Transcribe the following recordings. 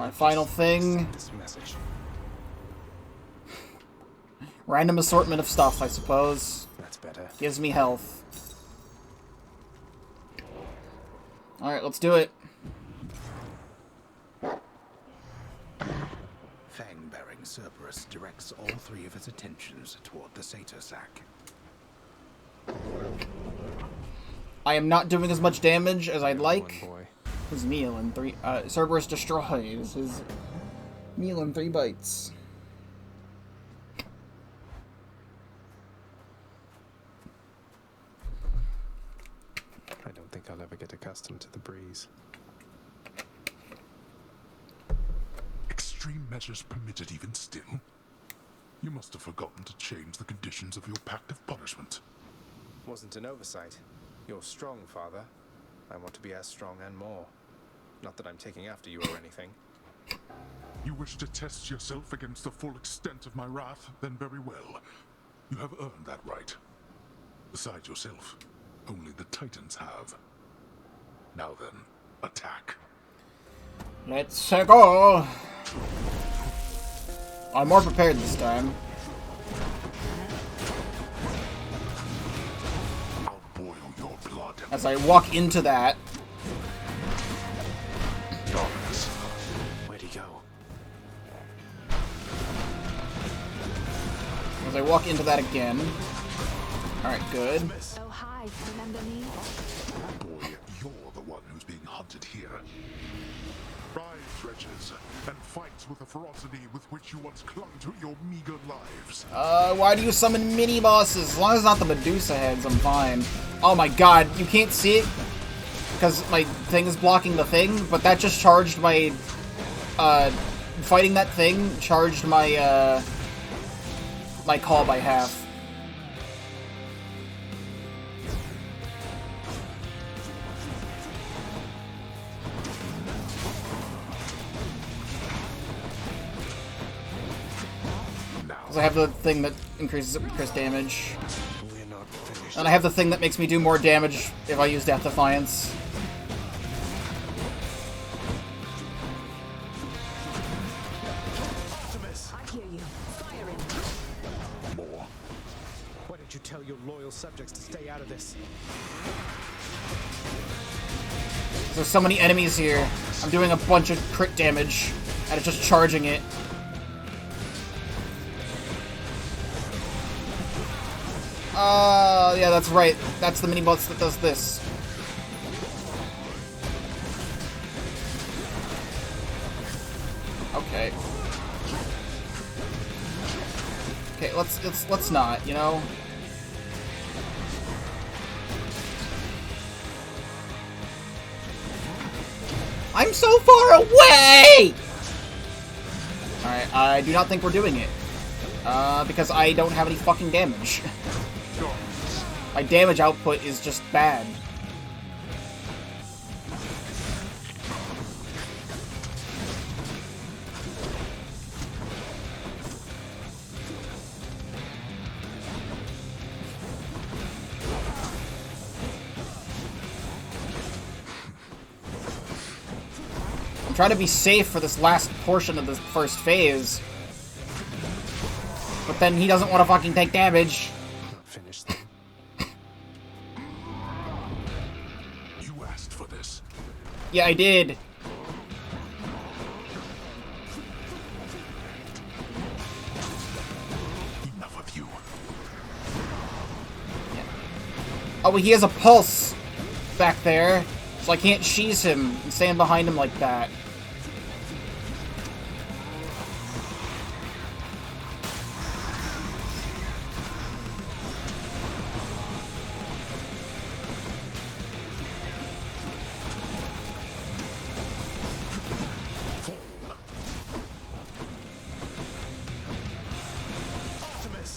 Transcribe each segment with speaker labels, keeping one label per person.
Speaker 1: My final thing.
Speaker 2: This message.
Speaker 1: Random assortment of stuff, I suppose.
Speaker 2: That's better.
Speaker 1: Gives me health. Alright, let's do it.
Speaker 3: Fang-bearing Cerberus directs all three of its attentions toward the Satyr sac.
Speaker 1: I am not doing as much damage as I'd like.
Speaker 2: One boy.
Speaker 1: His meal in 3... Cerberus destroys his meal in 3 bites.
Speaker 2: I don't think I'll ever get accustomed to the breeze.
Speaker 4: Extreme measures permitted even still? You must have forgotten to change the conditions of your pact of punishment.
Speaker 2: Wasn't an oversight. You're strong, Father. I want to be as strong and more. Not that I'm taking after you or anything.
Speaker 4: You wish to test yourself against the full extent of my wrath? Then very well. You have earned that right. Besides yourself, only the Titans have. Now then, attack.
Speaker 1: Let's go! I'm more prepared this time.
Speaker 4: I'll boil your blood.
Speaker 1: As I walk into that.
Speaker 4: Darkness.
Speaker 2: Where'd he go?
Speaker 1: As I walk into that again. Alright, good.
Speaker 5: Oh, hi. Remember me?
Speaker 4: Boy, you're the one who's being hunted here. Rise, wretches, and fight with the ferocity with which you once clung to your meager lives.
Speaker 1: Why do you summon mini-bosses? As long as it's not the Medusa heads, I'm fine. Oh my god, you can't see it? Because my thing is blocking the thing, but that just charged my, fighting that thing charged my, my call by half. I have the thing that increases crit damage.
Speaker 2: We're not finished.
Speaker 1: And I have the thing that makes me do more damage if I use Death Defiance.
Speaker 5: I hear you. Firing.
Speaker 4: More.
Speaker 2: Why don't you tell your loyal subjects to stay out of this?
Speaker 1: There's so many enemies here. I'm doing a bunch of crit damage, and it's just charging it. Yeah, that's right. That's the mini-boss that does this. Okay. Okay, let's not, you know? I'm so far away! Alright, I do not think we're doing it. Because I don't have any fucking damage. My damage output is just bad. I'm trying to be safe for this last portion of the first phase. But then he doesn't want to fucking take damage.
Speaker 2: Not finished then.
Speaker 4: You asked for this.
Speaker 1: Yeah, I did.
Speaker 4: Enough of you.
Speaker 1: Oh, well, he has a pulse back there, so I can't sheeze him and stand behind him like that.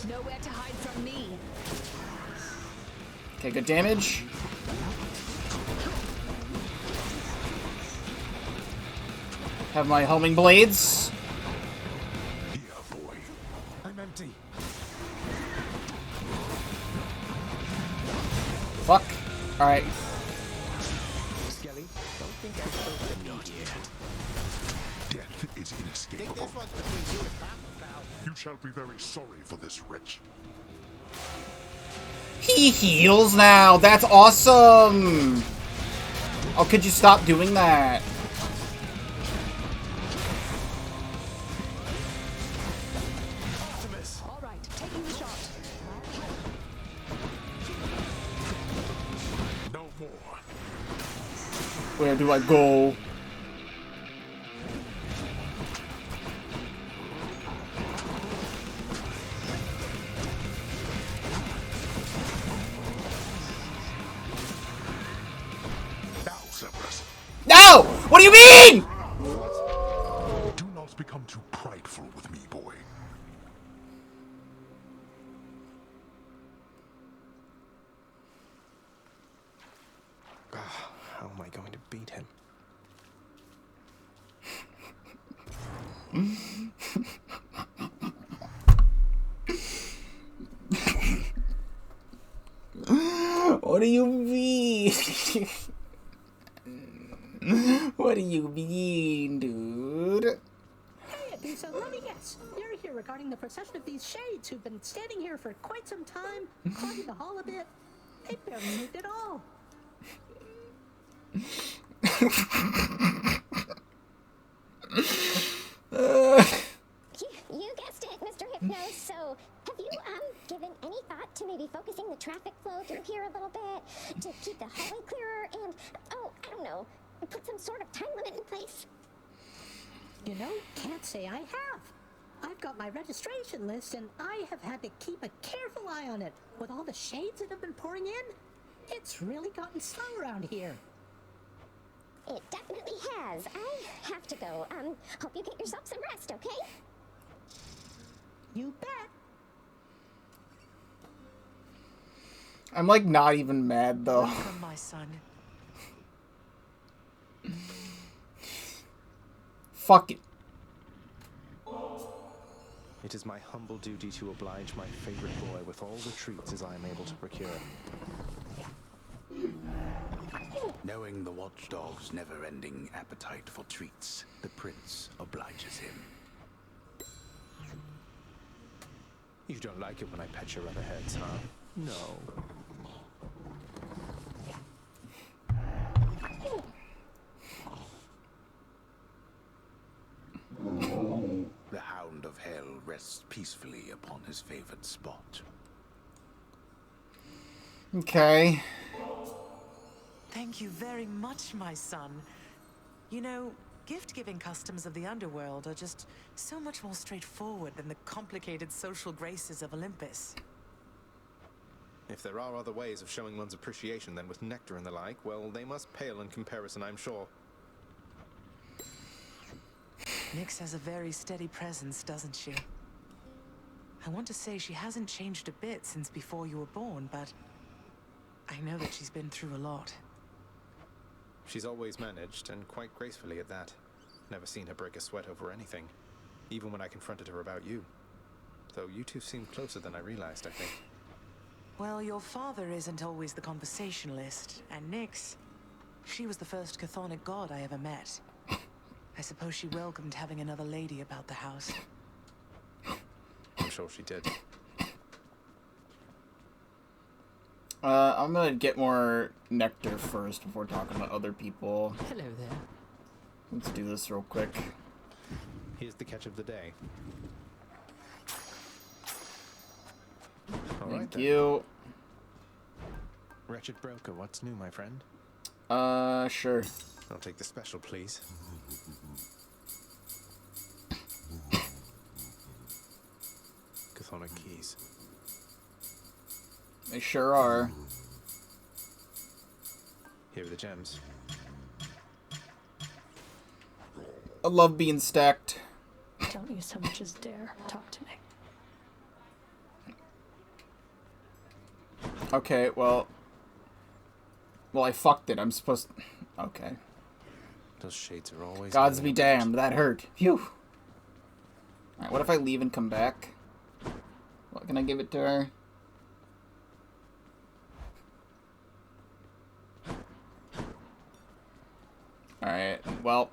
Speaker 5: Nowhere to hide from me.
Speaker 1: Okay, good damage. Have my homing blades.
Speaker 4: Here, boy.
Speaker 2: I'm empty.
Speaker 1: Fuck. Alright.
Speaker 2: Skelly, don't think I spoke to me yet.
Speaker 4: Death inescapable. You shall be very sorry for this wretch.
Speaker 1: He heals now. That's awesome. Oh, could you stop doing that?
Speaker 5: All right, taking the shot.
Speaker 4: No more.
Speaker 1: Where do I go?
Speaker 4: Now, Cerberus,
Speaker 1: No! What do you mean?
Speaker 4: do not become too prideful with me, boy.
Speaker 2: How am I going to beat him?
Speaker 1: What do you mean? What do you mean, dude?
Speaker 6: Hey, so let me guess. You're here regarding the procession of these shades who've been standing here for quite some time, clogging the hall a bit. They barely moved at all.
Speaker 7: You guessed it, Mr. Hypno. So, have you given any thought to maybe focusing the traffic flow through here a little bit to keep the hallway clearer and, oh, I don't know, put some sort of time limit in place?
Speaker 6: You know, can't say I have. I've got my registration list and I have had to keep a careful eye on it. With all the shades that have been pouring in, it's really gotten slow around here.
Speaker 7: It definitely has. I have to go. Hope you get yourself some rest, okay?
Speaker 6: You bet.
Speaker 1: I'm like not even mad though.
Speaker 8: Welcome, my son.
Speaker 1: Fuck it.
Speaker 2: It is my humble duty to oblige my favorite boy with all the treats as I am able to procure.
Speaker 3: Knowing the watchdog's never-ending appetite for treats, the prince obliges him.
Speaker 2: You don't like it when I pet your rubber heads, huh? No.
Speaker 3: The Hound of Hell rests peacefully upon his favored spot.
Speaker 1: Okay.
Speaker 8: Thank you very much, my son. You know, gift-giving customs of the underworld are just so much more straightforward than the complicated social graces of Olympus.
Speaker 2: If there are other ways of showing one's appreciation than with nectar and the like, well, they must pale in comparison, I'm sure.
Speaker 8: Nyx has a very steady presence, doesn't she? I want to say she hasn't changed a bit since before you were born, but I know that she's been through a lot.
Speaker 2: She's always managed, and quite gracefully at that. Never seen her break a sweat over anything, even when I confronted her about you. Though you two seem closer than I realized, I think.
Speaker 8: Well, your father isn't always the conversationalist, and Nyx, she was the first chthonic god I ever met. I suppose she welcomed having another lady about the house.
Speaker 2: I'm sure she did.
Speaker 1: I'm gonna get more nectar first before talking about other people.
Speaker 6: Hello there.
Speaker 1: Let's do this real quick.
Speaker 2: Here's the catch of the day. All right,
Speaker 1: Thank
Speaker 2: then.
Speaker 1: you.
Speaker 2: Wretched broker, what's new, my friend?
Speaker 1: Sure.
Speaker 2: I'll take the special, please. Chthonic keys.
Speaker 1: They sure are.
Speaker 2: Here are the gems.
Speaker 1: I love being stacked.
Speaker 9: Don't you so much as dare talk to me.
Speaker 1: Okay, well, I fucked it. I'm supposed to... Okay.
Speaker 2: Those shades are always...
Speaker 1: Gods be damned, that hurt. Phew. Alright, what if I leave and come back? What, can I give it to her? Alright, well,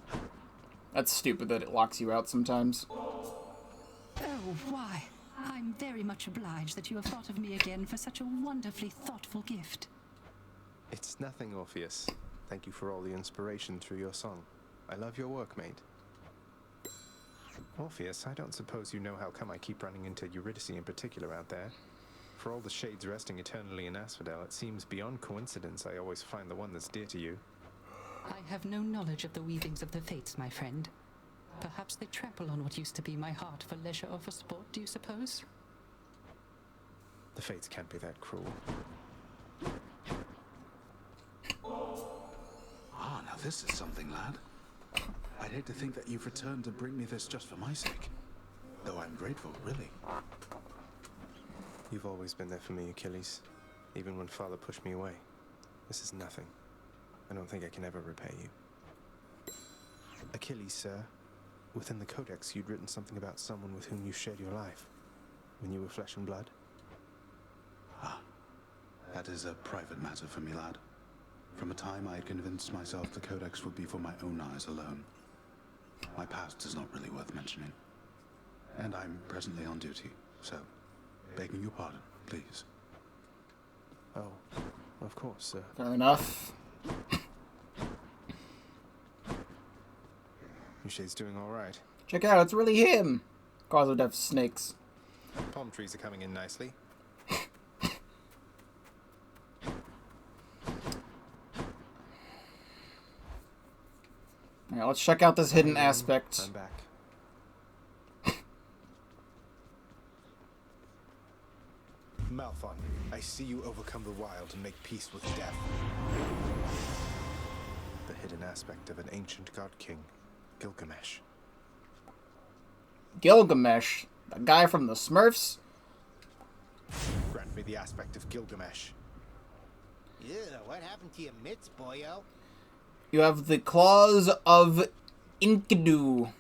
Speaker 1: That's stupid that it locks you out sometimes.
Speaker 10: Oh, why? I'm very much obliged that you have thought of me again for such a wonderfully thoughtful gift.
Speaker 2: It's nothing, Orpheus. Thank you for all the inspiration through your song. I love your work, mate. Orpheus, I don't suppose you know how come I keep running into Eurydice in particular out there. For all the shades resting eternally in Asphodel, it seems beyond coincidence I always find the one that's dear to you.
Speaker 10: I have no knowledge of the weavings of the fates, my friend. Perhaps they trample on what used to be my heart for leisure or for sport, do you suppose?
Speaker 2: The fates can't be that cruel.
Speaker 3: Ah, now this is something, lad. I'd hate to think that you've returned to bring me this just for my sake. Though I'm grateful, really.
Speaker 2: You've always been there for me, Achilles. Even when Father pushed me away. This is nothing. I don't think I can ever repay you. Achilles, sir. Within the Codex, you'd written something about someone with whom you shared your life. When you were flesh and blood.
Speaker 3: Ah, that is a private matter for me, lad. From a time I had convinced myself the Codex would be for my own eyes alone. My past is not really worth mentioning. And I'm presently on duty, so, begging your pardon, please.
Speaker 2: Oh, of course, sir.
Speaker 1: Fair enough.
Speaker 2: Your shade's doing alright.
Speaker 1: Check it out, it's really him! Cause of death snakes.
Speaker 2: Palm trees are coming in nicely.
Speaker 1: Alright, let's check out this hidden aspect.
Speaker 2: I'm back. Malphon, I see you overcome the wild and make peace with death. The hidden aspect of an ancient god king, Gilgamesh.
Speaker 1: Gilgamesh? The guy from the Smurfs?
Speaker 2: Grant me the aspect of Gilgamesh.
Speaker 11: Ew, what happened to your mitts, boyo?
Speaker 1: You have the claws of Enkidu,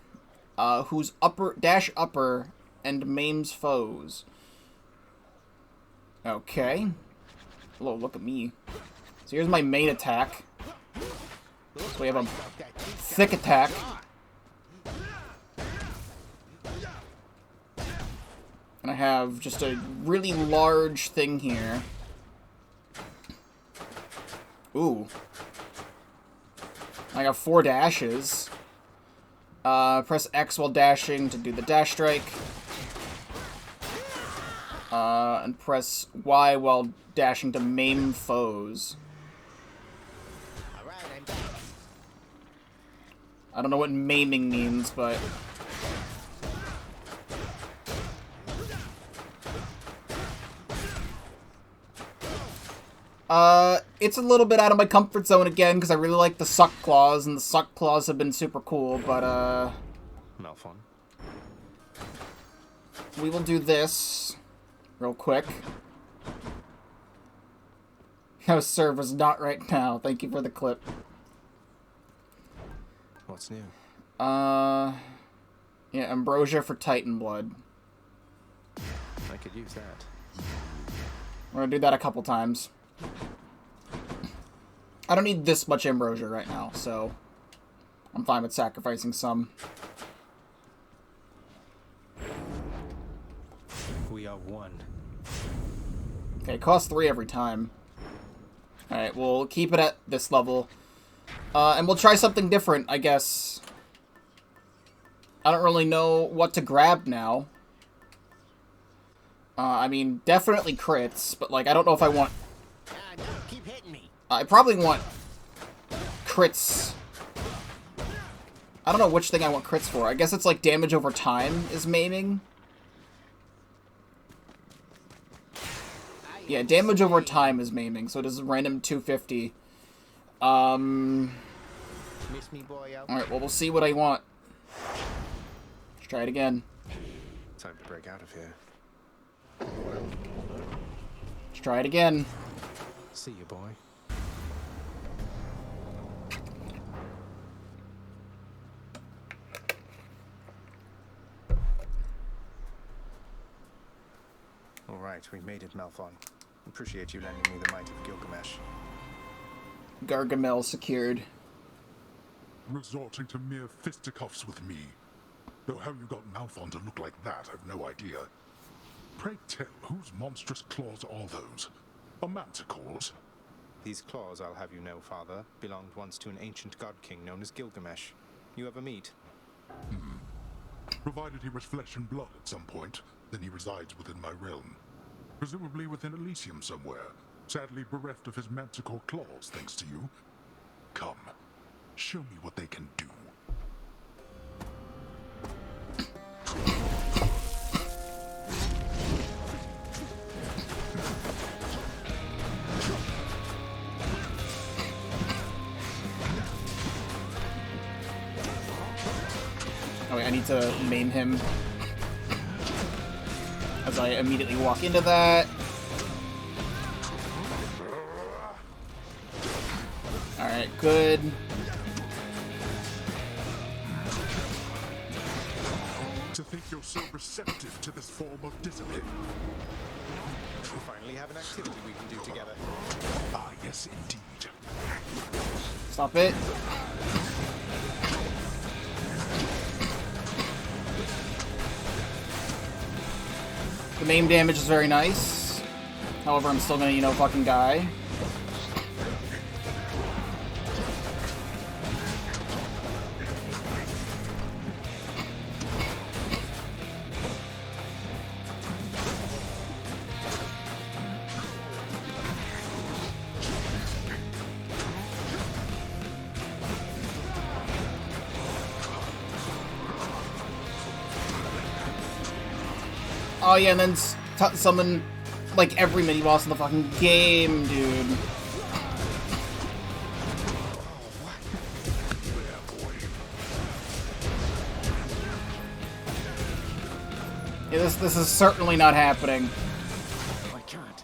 Speaker 1: whose upper and maims foes. Okay. Whoa, look at me. So here's my main attack. So we have a thick attack. And I have just a really large thing here. Ooh. I got 4 dashes. Press X while dashing to do the dash strike. And press Y while dashing to maim foes.
Speaker 11: Alright, I'm back.
Speaker 1: I don't know what maiming means, but... it's a little bit out of my comfort zone again, because I really like the suck claws, and the suck claws have been super cool, but,
Speaker 2: Malphon.
Speaker 1: we will do this real quick. No, server's not right now. Thank you for the clip.
Speaker 2: What's new?
Speaker 1: Yeah, ambrosia for Titan blood.
Speaker 2: I could use that.
Speaker 1: We're gonna do that a couple times. I don't need this much ambrosia right now, so I'm fine with sacrificing some.
Speaker 2: We are one.
Speaker 1: Okay, cost 3 every time. Alright, we'll keep it at this level. And we'll try something different, I guess. I don't really know what to grab now. I mean, definitely crits, but, like, I don't know if I want...
Speaker 11: No, keep hitting me.
Speaker 1: I probably want crits. I don't know which thing I want crits for. I guess it's, like, damage over time is maiming. Yeah, damage over time is maiming, so it is random 250.
Speaker 11: Miss me, boyo?
Speaker 1: Alright, well, we'll see what I want. Let's try it again.
Speaker 2: Time to break out of here.
Speaker 1: Let's try it again.
Speaker 2: See you, boy. Alright, we made it, Malphon. Appreciate you lending me the might of Gilgamesh.
Speaker 1: Gargamel secured.
Speaker 4: resorting to mere fisticuffs with me. Though how you got Malphon to look like that, I've no idea. Pray tell, whose monstrous claws are those? A manticore's?
Speaker 2: These claws, I'll have you know, Father, belonged once to an ancient god king known as Gilgamesh. You ever meet?
Speaker 4: Provided he was flesh and blood at some point, then he resides within my realm. Presumably within Elysium somewhere, sadly bereft of his manticore claws, thanks to you. Come, show me what they can do.
Speaker 1: Oh wait, I need to maim him. As I immediately walk into that. Alright, good.
Speaker 4: To think you're so receptive to this form of discipline.
Speaker 2: We finally have an activity we can do together.
Speaker 4: Ah, yes, indeed.
Speaker 1: Stop it. The maim damage is very nice. However, I'm still gonna, fucking die. Oh yeah, and then summon, like, every mini-boss in the fucking game, dude. Yeah, this is certainly not happening.
Speaker 2: I can't.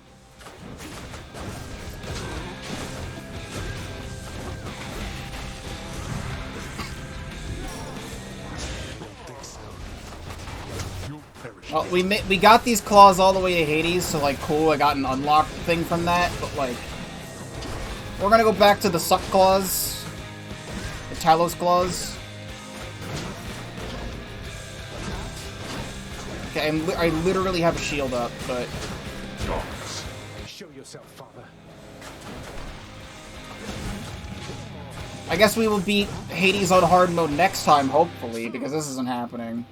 Speaker 1: Well, we got these claws all the way to Hades, so, like, cool, I got an unlocked thing from that, but, like, we're gonna go back to the suck claws. The Talos claws. Okay, I literally have a shield up, but...
Speaker 2: Show yourself, Father.
Speaker 1: I guess we will beat Hades on hard mode next time, hopefully, because this isn't happening.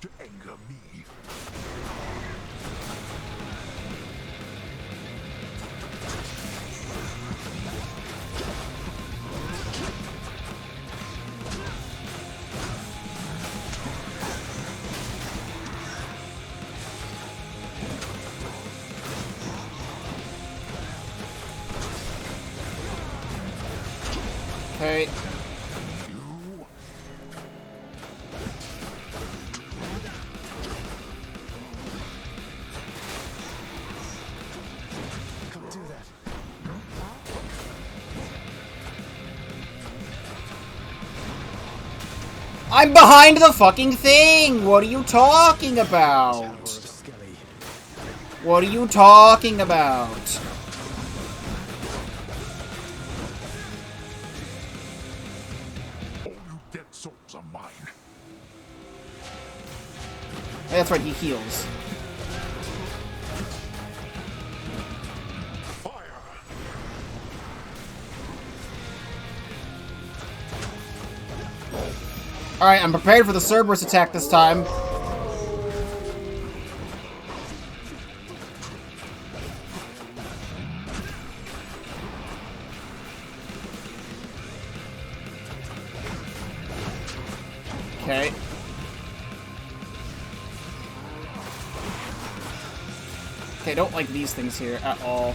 Speaker 4: To anger me.
Speaker 1: Okay. I'm behind the fucking thing! What are you talking about? What are you talking about?
Speaker 4: All you dead souls are mine.
Speaker 1: That's right, he heals. Alright, I'm prepared for the Cerberus attack this time. Okay. Okay, I don't like these things here at all.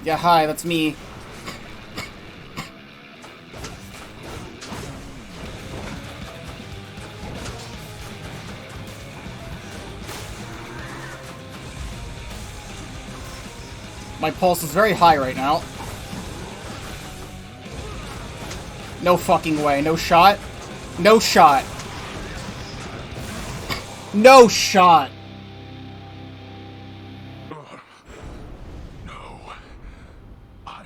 Speaker 1: Yeah, hi, that's me. My pulse is very high right now. No fucking way. No shot. No shot. No shot.
Speaker 4: No. I'm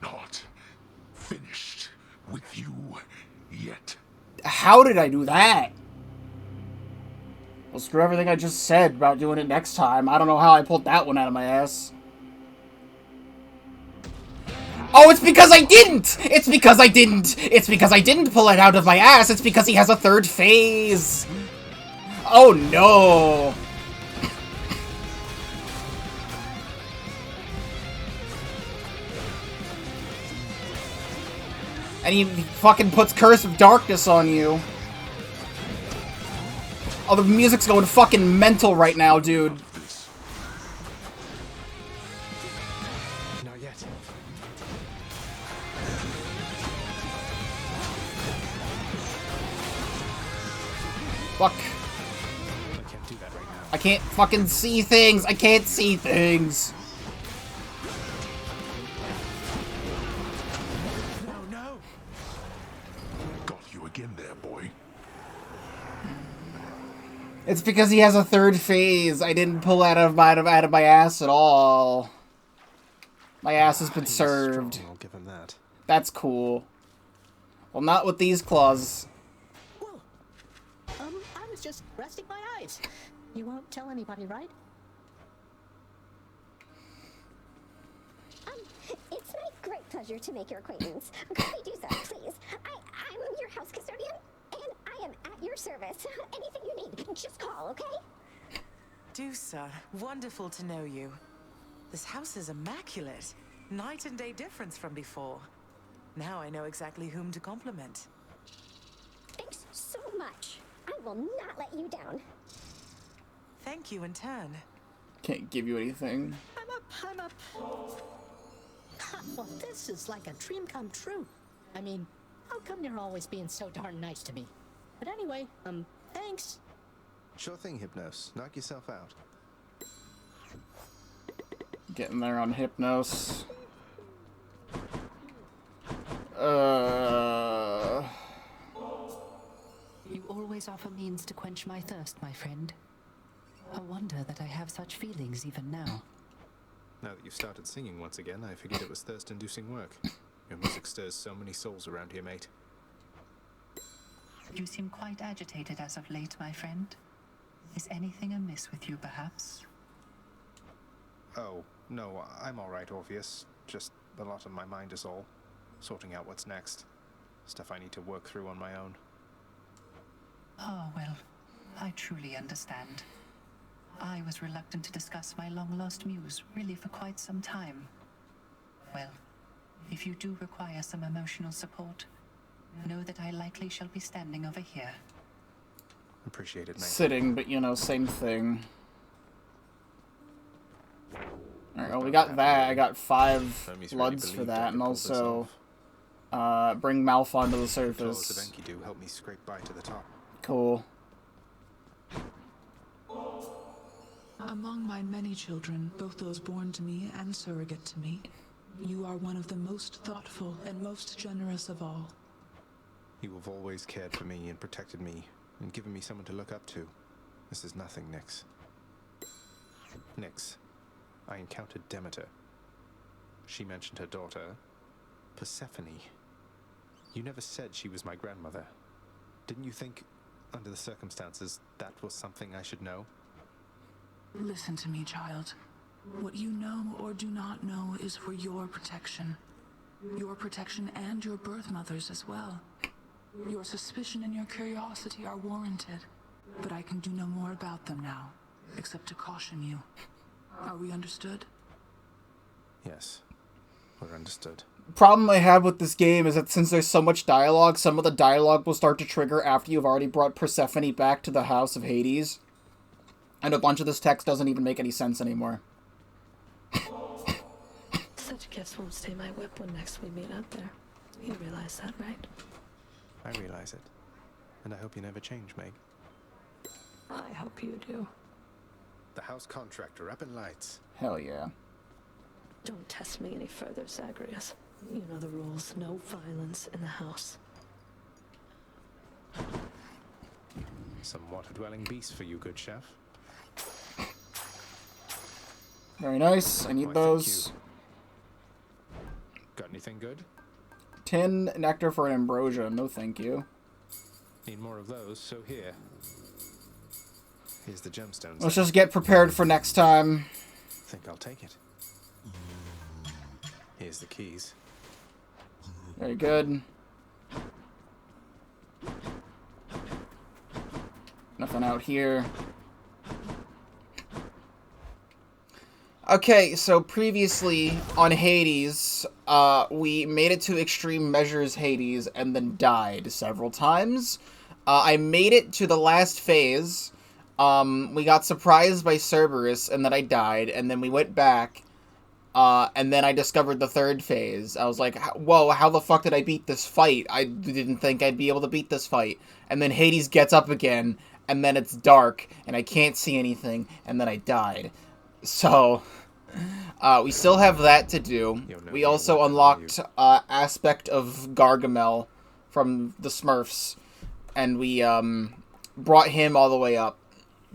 Speaker 4: not finished with you yet.
Speaker 1: How did I do that? Well, screw everything I just said about doing it next time. I don't know how I pulled that one out of my ass. Oh, it's because I didn't! It's because I didn't! It's because I didn't pull it out of my ass! It's because he has a third phase! Oh no! And he fucking puts Curse of Darkness on you. Oh, the music's going fucking mental right now, dude.
Speaker 2: Not yet.
Speaker 1: Fuck.
Speaker 2: I can't do that right now.
Speaker 1: I can't fucking see things. I can't see things.
Speaker 2: No.
Speaker 4: Got you again there, boy.
Speaker 1: It's because he has a third phase. I didn't pull out of my ass at all. My ass has been
Speaker 2: He's
Speaker 1: served.
Speaker 2: strong, I'll give him that.
Speaker 1: That's cool. Well, not with these claws.
Speaker 6: Whoa. I was just resting my eyes. You won't tell anybody, right?
Speaker 7: It's my great pleasure to make your acquaintance. Could we do so, please? I'm your house custodian, and I am at your service. Anything you need, just call, okay?
Speaker 8: Dusa, wonderful to know you. This house is immaculate. Night and day difference from before. Now I know exactly whom to compliment.
Speaker 7: Thanks so much. I will not let you down.
Speaker 8: Thank you in turn.
Speaker 1: Can't give you anything.
Speaker 6: I'm up. Well, this is like a dream come true. I mean, how come you're always being so darn nice to me? But anyway, thanks.
Speaker 2: Sure thing, Hypnos. Knock yourself out.
Speaker 1: Getting there on Hypnos.
Speaker 10: You always offer means to quench my thirst, my friend. A wonder that I have such feelings even now.
Speaker 2: Now that you've started singing once again, I figured it was thirst-inducing work. Your music stirs so many souls around here, mate.
Speaker 10: You seem quite agitated as of late, my friend. Is anything amiss with you, perhaps?
Speaker 2: Oh, no, I'm all right, Orpheus. Just a lot on my mind is all. Sorting out what's next. Stuff I need to work through on my own.
Speaker 10: Oh, well, I truly understand. I was reluctant to discuss my long-lost muse, really for quite some time. Well, if you do require some emotional support, know that I likely shall be standing over here.
Speaker 2: Appreciate it, mate.
Speaker 1: Sitting, but you know, same thing. Alright, well, we got that. I got 5 bloods for that, and also bring Malphon to the surface.
Speaker 2: The Enkidu helped me scrape by to the top.
Speaker 1: Cool.
Speaker 12: Among my many children, both those born to me and surrogate to me, you are one of the most thoughtful and most generous of all.
Speaker 2: You have always cared for me and protected me, and given me someone to look up to. This is nothing, Nyx. Nyx, I encountered Demeter. She mentioned her daughter, Persephone. You never said she was my grandmother. Didn't you think, under the circumstances, that was something I should know?
Speaker 12: Listen to me, child. What you know or do not know is for your protection. Your protection and your birth mother's as well. Your suspicion and your curiosity are warranted, but I can do no more about them now, except to caution you. Are we understood?
Speaker 2: Yes, we're understood.
Speaker 1: Problem I have with this game is that since there's so much dialogue, some of the dialogue will start to trigger after you've already brought Persephone back to the House of Hades. And a bunch of this text doesn't even make any sense anymore.
Speaker 9: gifts won't stay my whip when next we meet out there. You realize that, right?
Speaker 2: I realize it. And I hope you never change, Meg.
Speaker 9: I hope you do.
Speaker 2: The house contractor up in lights.
Speaker 1: Hell yeah.
Speaker 9: Don't test me any further, Zagreus. You know the rules. No violence in the house.
Speaker 2: Some water-dwelling beast for you, good chef.
Speaker 1: Very nice. I need
Speaker 2: Why,
Speaker 1: those.
Speaker 2: Got anything good?
Speaker 1: 10 nectar for an ambrosia. No, thank you.
Speaker 2: Need more of those, so here. Here's the gemstones.
Speaker 1: Let's just get prepared for next time.
Speaker 2: Think I'll take it. Here's the keys.
Speaker 1: Very good. Nothing out here. Okay, so previously on Hades, we made it to Extreme Measures Hades and then died several times. I made it to the last phase. We got surprised by Cerberus and then I died, and then we went back, and then I discovered the third phase. I was like, whoa, how the fuck did I beat this fight? I didn't think I'd be able to beat this fight. And then Hades gets up again, and then it's dark, and I can't see anything, and then I died. So, we still have that to do. We also unlocked Aspect of Gargamel from the Smurfs, and we brought him all the way up.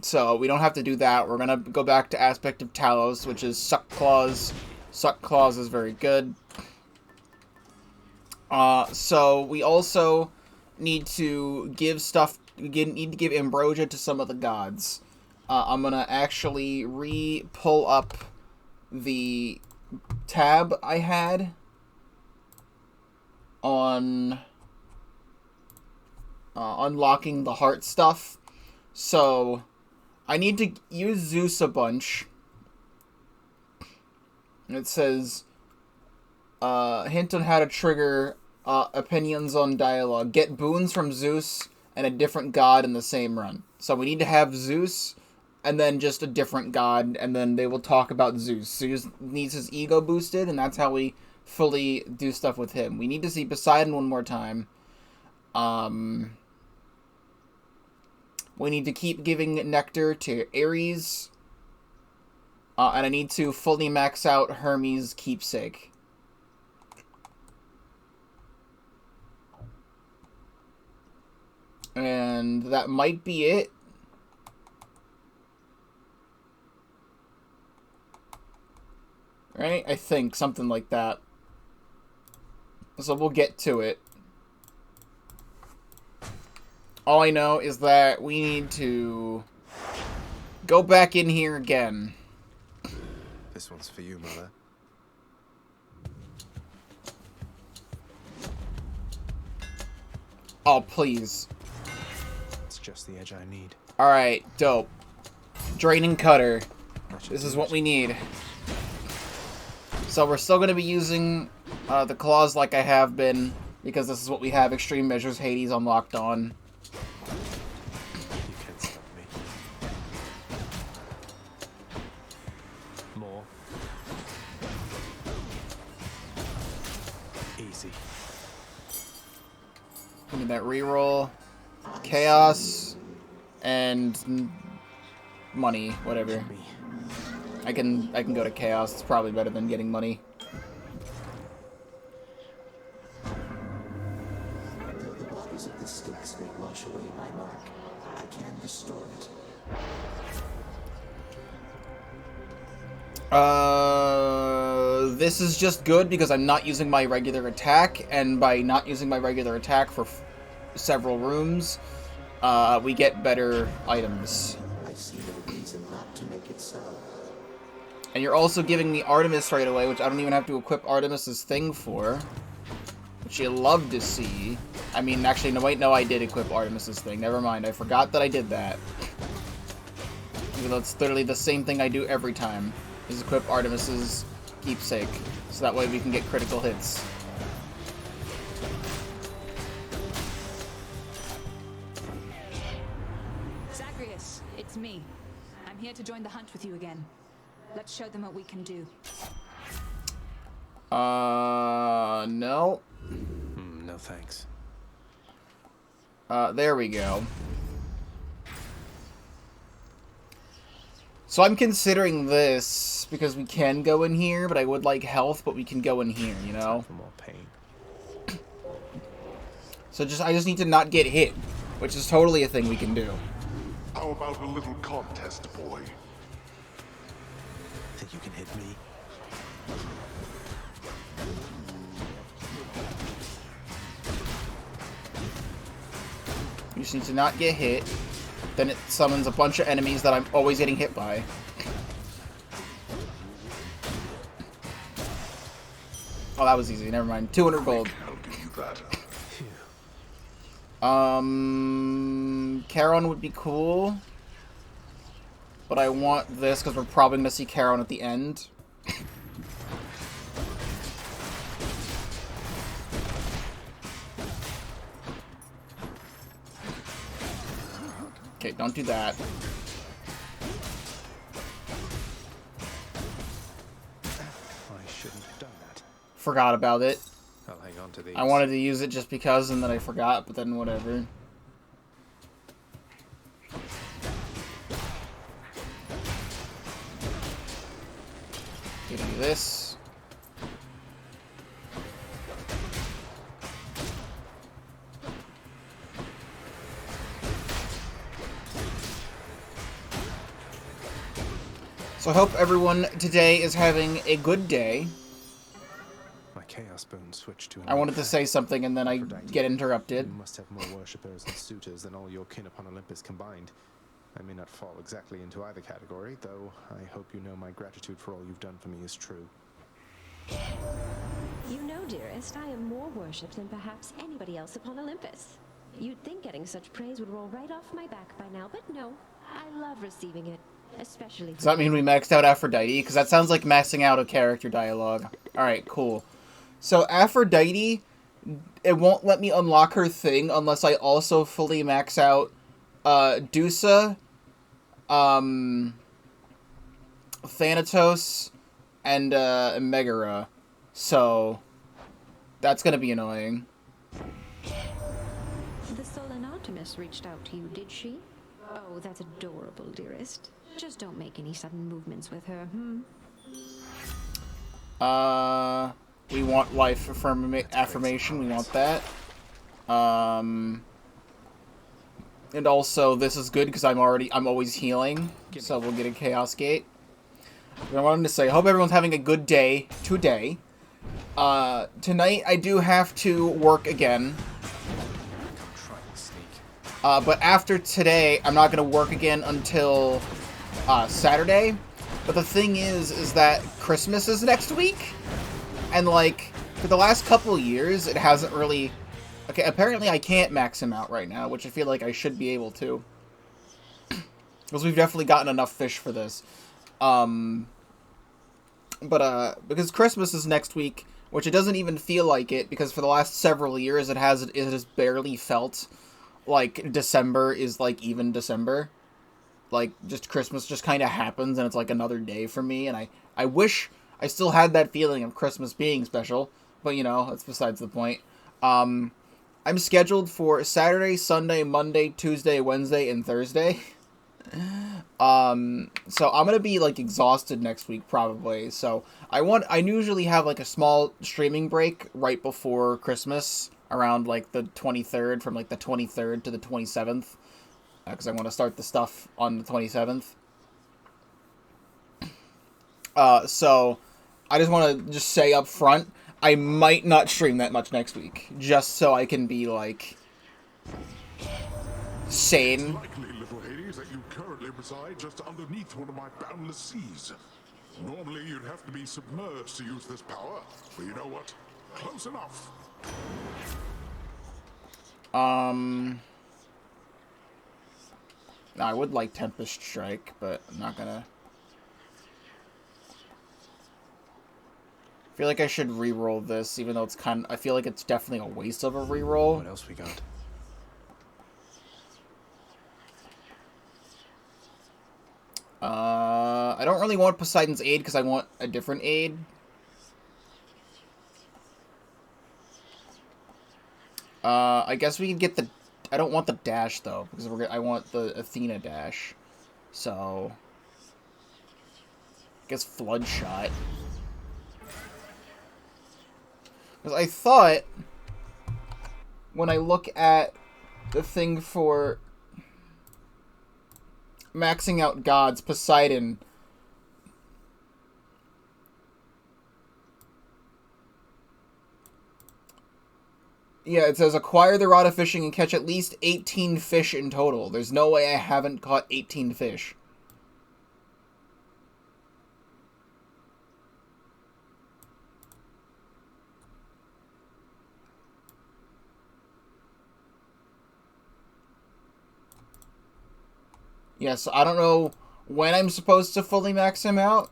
Speaker 1: So, we don't have to do that. We're gonna go back to Aspect of Talos, which is Suck Claws. Suck Claws is very good. So, we also need to give stuff... We need to give ambrosia to some of the gods. I'm gonna actually pull up the tab I had on unlocking the heart stuff. So, I need to use Zeus a bunch. It says, hint on how to trigger opinions on dialogue. Get boons from Zeus and a different god in the same run. So we need to have Zeus, and then just a different god, and then they will talk about Zeus. Zeus needs his ego boosted, and that's how we fully do stuff with him. We need to see Poseidon one more time. We need to keep giving nectar to Ares. And I need to fully max out Hermes' keepsake. And that might be it. Right? I think. Something like that. So we'll get to it. All I know is that we need to go back in here again.
Speaker 2: This one's for you, Mother.
Speaker 1: Oh, please.
Speaker 2: It's just the edge I need.
Speaker 1: Alright, dope. Draining Cutter. This is what we need. So we're still going to be using the claws like I have been, because this is what we have Extreme Measures Hades unlocked on.
Speaker 2: You can't stop me. More. Easy.
Speaker 1: Give me that reroll. Chaos. And money, whatever. I can go to Chaos. It's probably better than getting money.
Speaker 13: The bodies of the sticks may wash away my mark. I can restore it.
Speaker 1: This is just good because I'm not using my regular attack, and by not using my regular attack for several rooms, we get better items.
Speaker 13: I see no reason not to make it so.
Speaker 1: And you're also giving me Artemis right away, which I don't even have to equip Artemis's thing for. Which you love to see. I mean, actually, no, wait, no, I did equip Artemis's thing. Never mind, I forgot that I did that. Even though it's literally the same thing I do every time, is equip Artemis's keepsake. So that way we can get critical hits.
Speaker 5: Zagreus, it's me. I'm here to join the hunt with you again. Let's show them what we can do.
Speaker 1: No.
Speaker 2: No thanks.
Speaker 1: There we go. So I'm considering this because we can go in here, but I would like health, but we can go in here, you know?
Speaker 2: For more pain.
Speaker 1: So I just need to not get hit, which is totally a thing we can do.
Speaker 4: How about a little contest, boy?
Speaker 2: Think you can hit me?
Speaker 1: You just need to not get hit. Then it summons a bunch of enemies that I'm always getting hit by. Oh, that was easy. Never mind. 200 gold. Charon would be cool. But I want this because we're probably going to see Charon at the end. Okay, don't do that.
Speaker 2: I shouldn't have done that.
Speaker 1: Forgot about it.
Speaker 2: I'll hang on to these.
Speaker 1: I wanted to use it just because, and then I forgot, but then whatever. Do this. So I hope everyone today is having a good day.
Speaker 2: My chaos bone switched to.
Speaker 1: I wanted to say something and then I get interrupted.
Speaker 2: You must have more worshippers and suitors than all your kin upon Olympus combined. I may not fall exactly into either category, though I hope you know my gratitude for all you've done for me is true.
Speaker 14: You know, dearest, I am more worshipped than perhaps anybody else upon Olympus. You'd think getting such praise would roll right off my back by now, but no. I love receiving it, especially...
Speaker 1: Does that mean we maxed out Aphrodite? Because that sounds like maxing out a character dialogue. Alright, cool. So Aphrodite, it won't let me unlock her thing unless I also fully max out Dusa, Thanatos, and Megara. So that's gonna be annoying.
Speaker 14: The Solan Optimus reached out to you, did she? Oh, that's adorable, dearest. Just don't make any sudden movements with her,
Speaker 1: We want life affirmation. We want that. And also, this is good because I'm always healing, so we'll get a Chaos Gate. I wanted to say, I hope everyone's having a good day today. Tonight I do have to work again. But after today, I'm not going to work again until Saturday. But the thing is that Christmas is next week. And, like, for the last couple years, it hasn't really... Okay, apparently I can't max him out right now, which I feel like I should be able to. Because we've definitely gotten enough fish for this. Because Christmas is next week, which it doesn't even feel like it, because for the last several years it has barely felt like December is like even December. Like, just Christmas just kind of happens and it's like another day for me, and I wish I still had that feeling of Christmas being special, but you know, that's besides the point. I'm scheduled for Saturday, Sunday, Monday, Tuesday, Wednesday, and Thursday. So I'm gonna be like exhausted next week probably. So I usually have like a small streaming break right before Christmas, around like the 23rd, from like the 23rd to the 27th, because I want to start the stuff on the 27th. So I just want to say up front, I might not stream that much next week, just so I can be like sane.
Speaker 4: That you currently reside just underneath one of my boundless seas. Normally you'd have to be submerged to use this power, but you know what? Close enough.
Speaker 1: I would like Tempest Strike, but I'm not gonna. I feel like I should re-roll this, even though it's I feel like it's definitely a waste of a re-roll.
Speaker 2: What else we got?
Speaker 1: I don't really want Poseidon's aid because I want a different aid. I guess we can get the... I don't want the dash, though, because I want the Athena dash. So... I guess Flood Shot. Because I thought... When I look at the thing for... maxing out gods, Poseidon... Yeah, it says acquire the rod of fishing and catch at least 18 fish in total. There's no way I haven't caught 18 fish. Yes, I don't know when I'm supposed to fully max him out.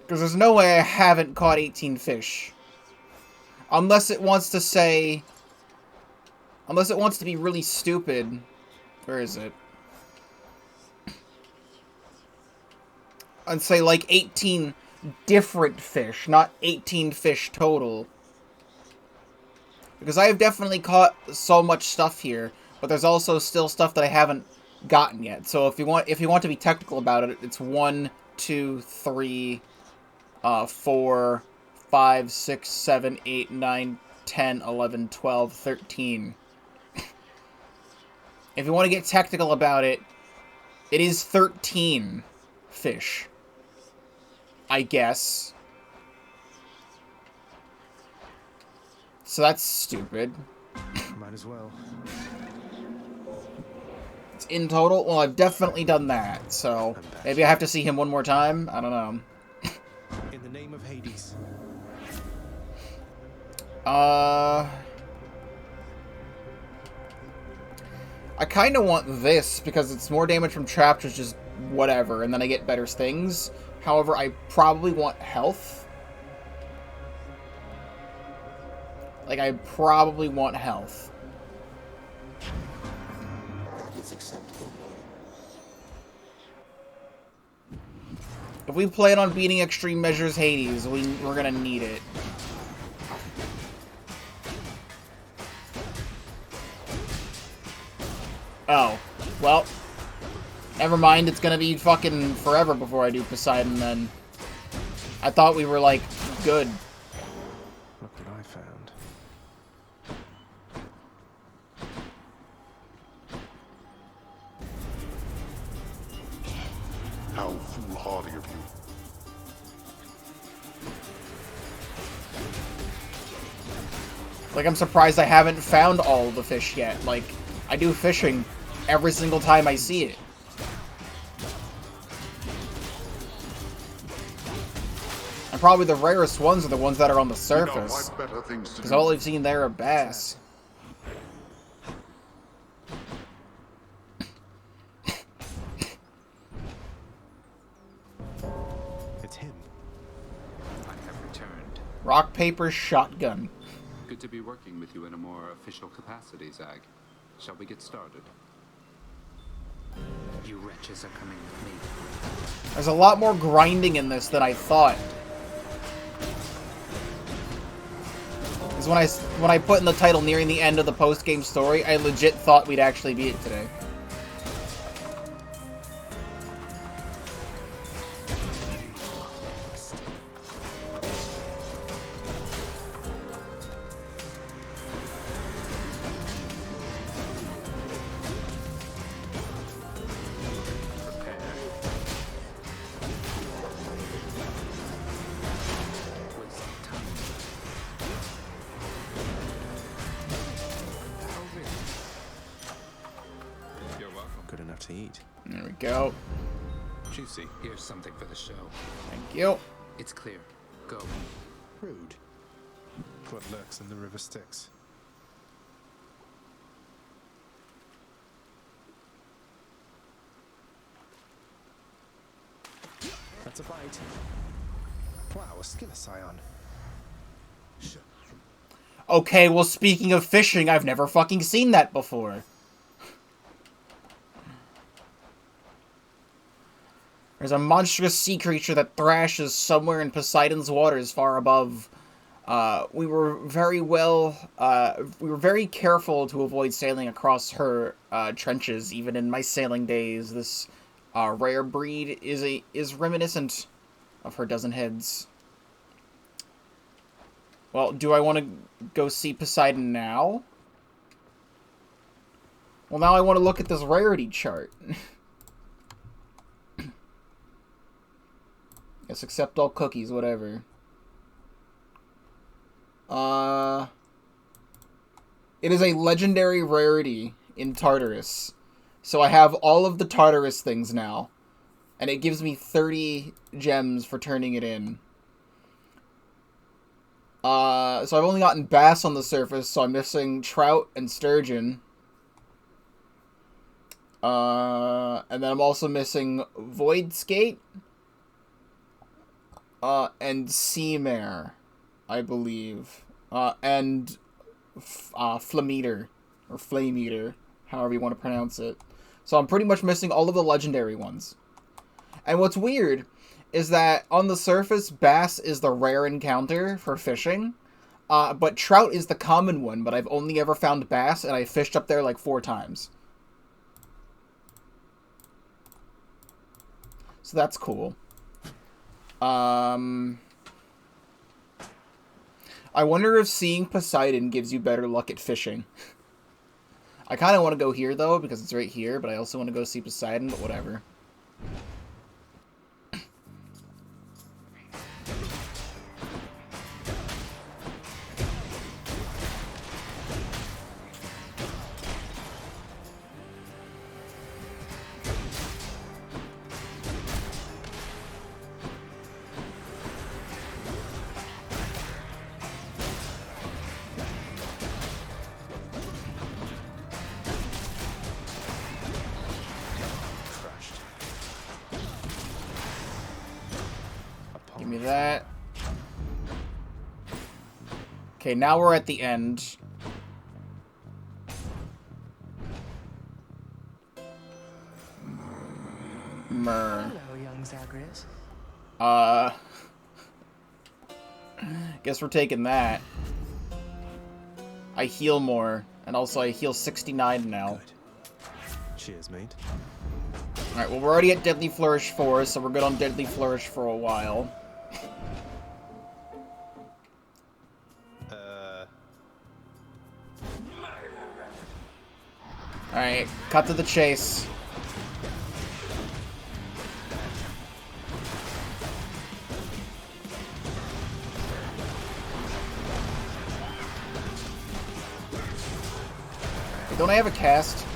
Speaker 1: Because there's no way I haven't caught 18 fish. Unless it wants to say... Unless it wants to be really stupid. Where is it? And say, like, 18 different fish, not 18 fish total. Because I have definitely caught so much stuff here, but there's also still stuff that I haven't gotten yet. So if you want to be technical about it, it's 1, 2, 3, 4... 5, 6, 7, 8, 9, 10, 11, 12, 13. If you want to get technical about it, it is 13 fish. I guess. So that's stupid.
Speaker 2: Might as well.
Speaker 1: It's in total? Well, I've definitely done that, so maybe I have to see him one more time? I don't know.
Speaker 2: In the name of Hades.
Speaker 1: I kind of want this, because it's more damage from traps, just whatever, and then I get better things. However, I probably want health. Like, I probably want health.
Speaker 13: It's acceptable.
Speaker 1: If we plan on beating Extreme Measures Hades, we're gonna need it. Oh, well, never mind, it's gonna be fucking forever before I do Poseidon then. I thought we were, like, good.
Speaker 2: Look what I found.
Speaker 4: How foolhardy of you.
Speaker 1: Like, I'm surprised I haven't found all the fish yet. Like, I do fishing every single time I see it. And probably the rarest ones are the ones that are on the surface. Because all I've seen there are bass.
Speaker 2: It's him.
Speaker 15: I have returned.
Speaker 1: Rock, paper, shotgun.
Speaker 15: Good to be working with you in a more official capacity, Zag. Shall we get started? You wretches are coming with me.
Speaker 1: There's a lot more grinding in this than I thought. Because when I put in the title nearing the end of the post-game story, I legit thought we'd actually beat it today.
Speaker 2: Good enough to eat.
Speaker 1: There we go.
Speaker 15: Juicy. Here's something for the show.
Speaker 1: Thank you.
Speaker 15: It's clear. Go.
Speaker 2: Rude. What lurks in the river Styx? That's a bite. Wow, a Skilliscion.
Speaker 1: Okay, well, speaking of fishing, I've never fucking seen that before. There's a monstrous sea creature that thrashes somewhere in Poseidon's waters far above we were very careful to avoid sailing across her trenches. Even in my sailing days, this rare breed is reminiscent of her dozen heads. Well, do I want to go see Poseidon now? Well, now I want to look at this rarity chart. Guess accept all cookies, whatever. It is a legendary rarity in Tartarus. So I have all of the Tartarus things now. And it gives me 30 gems for turning it in. So I've only gotten bass on the surface, so I'm missing trout and sturgeon. And then I'm also missing void skate. And sea mare, I believe. And flameater, or flame eater, however you want to pronounce it. So I'm pretty much missing all of the legendary ones. And what's weird is that on the surface, bass is the rare encounter for fishing. But trout is the common one, but I've only ever found bass, and I fished up there like 4 times. So that's cool. I wonder if seeing Poseidon gives you better luck at fishing. I kind of want to go here, though, because it's right here, but I also want to go see Poseidon, but whatever. Give me that. Okay, now we're at the end.
Speaker 8: Hello, young Zagreus.
Speaker 1: Guess we're taking that. I heal more, and also I heal 69 now.
Speaker 2: Good. Cheers, mate.
Speaker 1: Alright, well, we're already at Deadly Flourish 4, so we're good on Deadly Flourish for a while. Alright, cut to the chase. Don't I have a cast?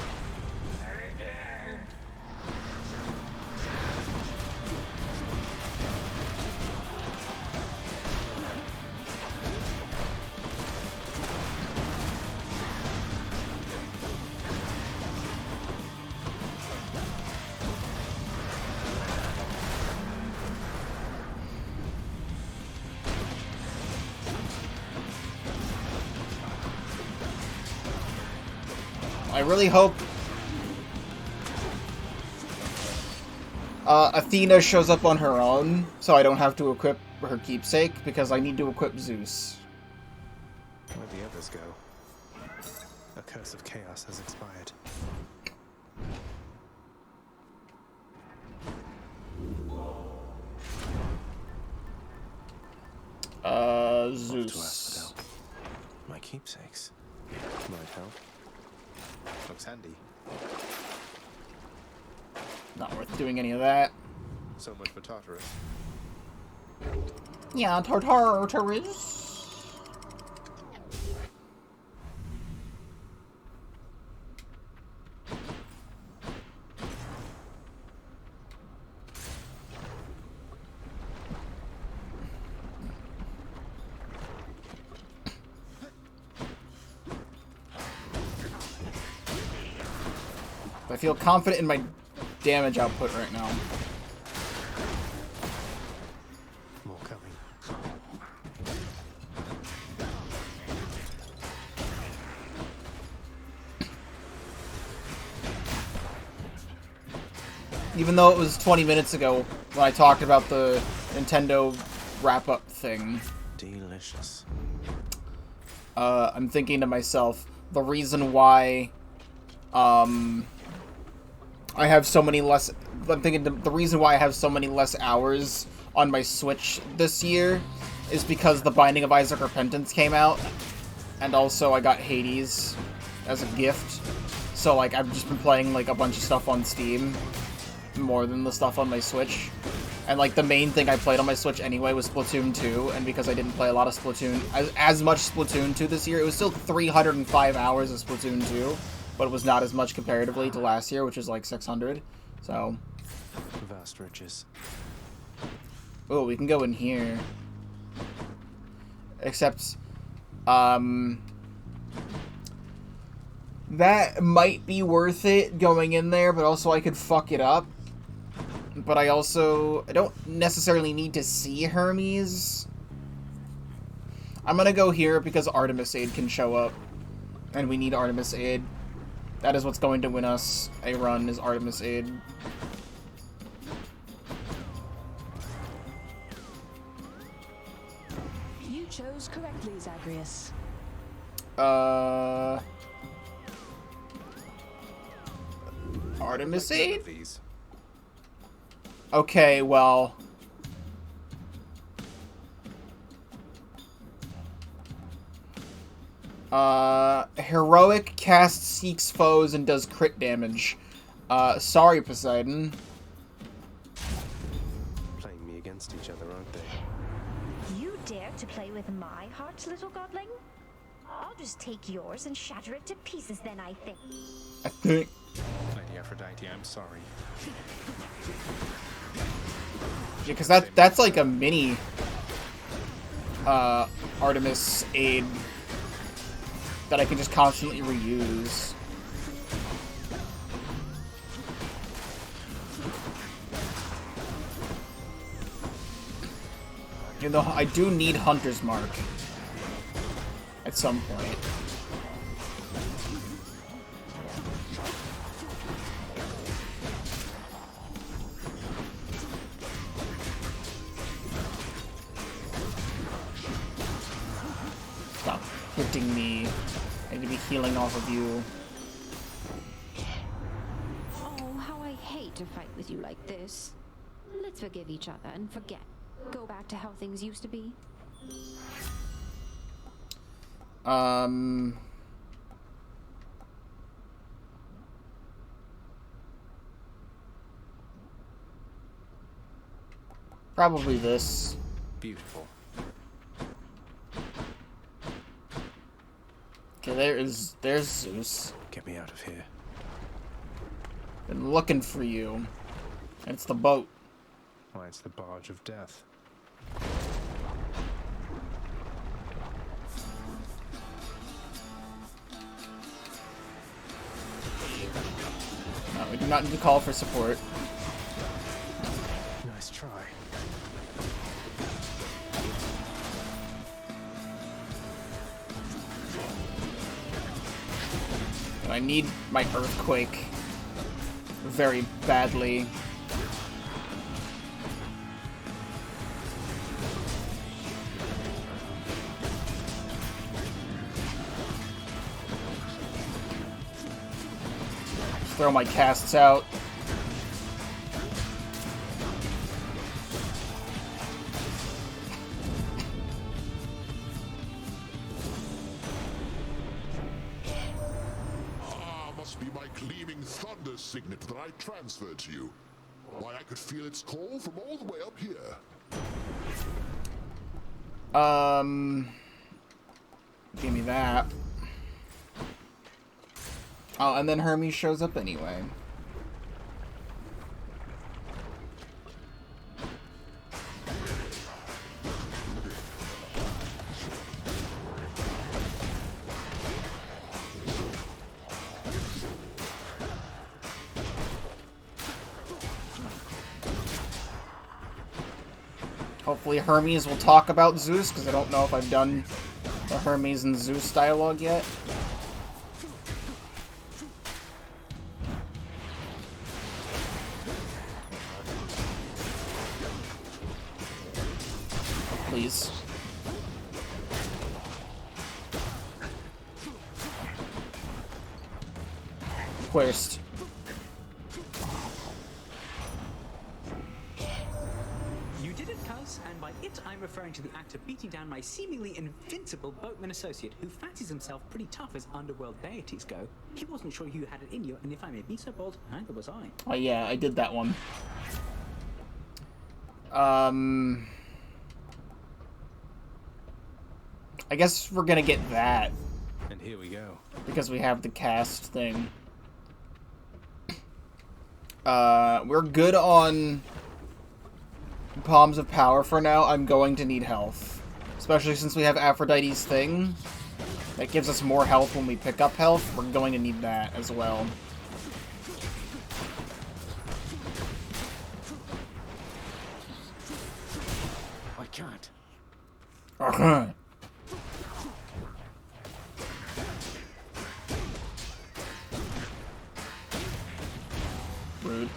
Speaker 1: I really hope Athena shows up on her own, so I don't have to equip her keepsake, because I need to equip Zeus.
Speaker 2: Where'd the others go? A curse of chaos has expired.
Speaker 1: Zeus.
Speaker 2: To ASPHODEL. My keepsakes. Might help. Looks handy.
Speaker 1: Not worth doing any of that.
Speaker 2: So much for Tartarus.
Speaker 1: Yeah, Tartarus. I feel confident in my damage output right now.
Speaker 2: More coming.
Speaker 1: Even though it was 20 minutes ago when I talked about the Nintendo wrap-up thing.
Speaker 2: Delicious.
Speaker 1: I'm thinking to myself, the reason why, I have so many less... I'm thinking the reason why I have so many less hours on my Switch this year is because The Binding of Isaac Repentance came out, and also I got Hades as a gift. So, like, I've just been playing, like, a bunch of stuff on Steam, more than the stuff on my Switch. And, like, the main thing I played on my Switch anyway was Splatoon 2, and because I didn't play a lot of Splatoon, as much Splatoon 2 this year, it was still 305 hours of Splatoon 2, but it was not as much comparatively to last year, which was, like, 600, so...
Speaker 2: Vast riches.
Speaker 1: Oh, we can go in here. Except, that might be worth it going in there, but also I could fuck it up. But I don't necessarily need to see Hermes. I'm gonna go here because Artemis Aid can show up. And we need Artemis Aid. That is what's going to win us a run, is Artemis Aid.
Speaker 5: You chose correctly, Zagreus.
Speaker 1: Artemis Aid? Okay, well... Heroic casts, seeks foes, and does crit damage. Sorry, Poseidon.
Speaker 2: Playing me against each other, aren't they?
Speaker 16: You dare to play with my heart, little godling? I'll just take yours and shatter it to pieces then, I think.
Speaker 2: Lady Aphrodite, I'm sorry.
Speaker 1: Yeah, because that's like a mini Artemis Aid that I can just constantly reuse. You know, I do need Hunter's Mark at some point. Stop hitting me. I need to be healing off of you.
Speaker 14: Oh, how I hate to fight with you like this. Let's forgive each other and forget. Go back to how things used to be.
Speaker 1: Probably this.
Speaker 2: Beautiful.
Speaker 1: Okay, there's Zeus.
Speaker 2: Get me out of here.
Speaker 1: Been looking for you. It's the boat.
Speaker 2: Why, it's the barge of death.
Speaker 1: No, we do not need to call for support.
Speaker 2: Nice try.
Speaker 1: But I need my earthquake very badly. Throw my casts out.
Speaker 4: Must be my gleaming thunder signet that I transferred to you. Why, I could feel its call from all the way up here.
Speaker 1: Give me that. Oh, and then Hermes shows up anyway. Hopefully Hermes will talk about Zeus, because I don't know if I've done the Hermes and Zeus dialogue yet. Please. Querst.
Speaker 17: You did it, cuz, and by it I'm referring to the act of beating down my seemingly invincible boatman associate who fancies himself pretty tough as underworld deities go. He wasn't sure you had it in you, and if I may be so bold, neither was I.
Speaker 1: Oh yeah, I did that one. I guess we're gonna get that.
Speaker 2: And here we go.
Speaker 1: Because we have the cast thing. We're good on Palms of Power for now. I'm going to need health. Especially since we have Aphrodite's thing. That gives us more health when we pick up health. We're going to need that as well.
Speaker 2: I can't.
Speaker 1: Rude.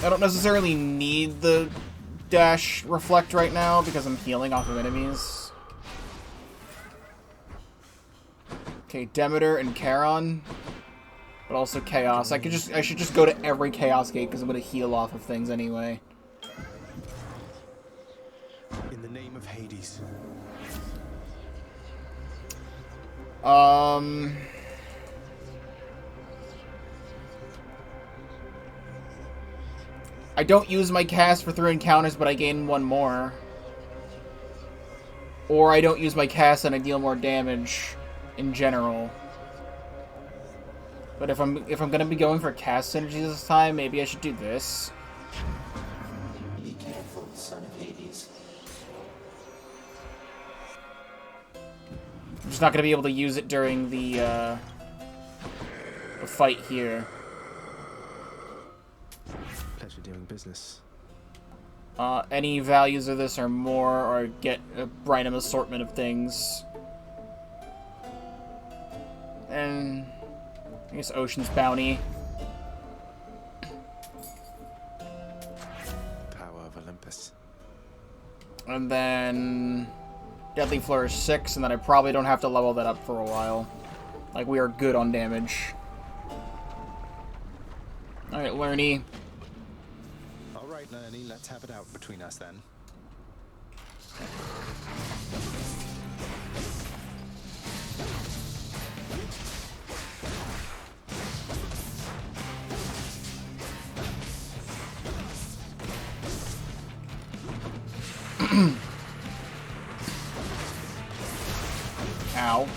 Speaker 1: I don't necessarily need the dash reflect right now because I'm healing off of enemies. Okay, Demeter and Charon, but also Chaos. I should just go to every Chaos Gate because I'm gonna heal off of things anyway.
Speaker 2: In the name of Hades.
Speaker 1: I don't use my cast for 3 encounters, but I gain 1 more. Or I don't use my cast and I deal more damage in general. But if I'm gonna be going for cast synergies this time, maybe I should do this.
Speaker 13: Be careful, son of Hades.
Speaker 1: I'm just not gonna be able to use it during the fight here.
Speaker 2: Pleasure doing business.
Speaker 1: Any values of this or more, or get a random assortment of things. And I guess Ocean's Bounty.
Speaker 2: Power of Olympus.
Speaker 1: And then Deadly Flourish 6, and then I probably don't have to level that up for a while. Like, we are good on damage. Alright, Lernie.
Speaker 2: Alright, Lernie, let's have it out between us then.
Speaker 1: Ow.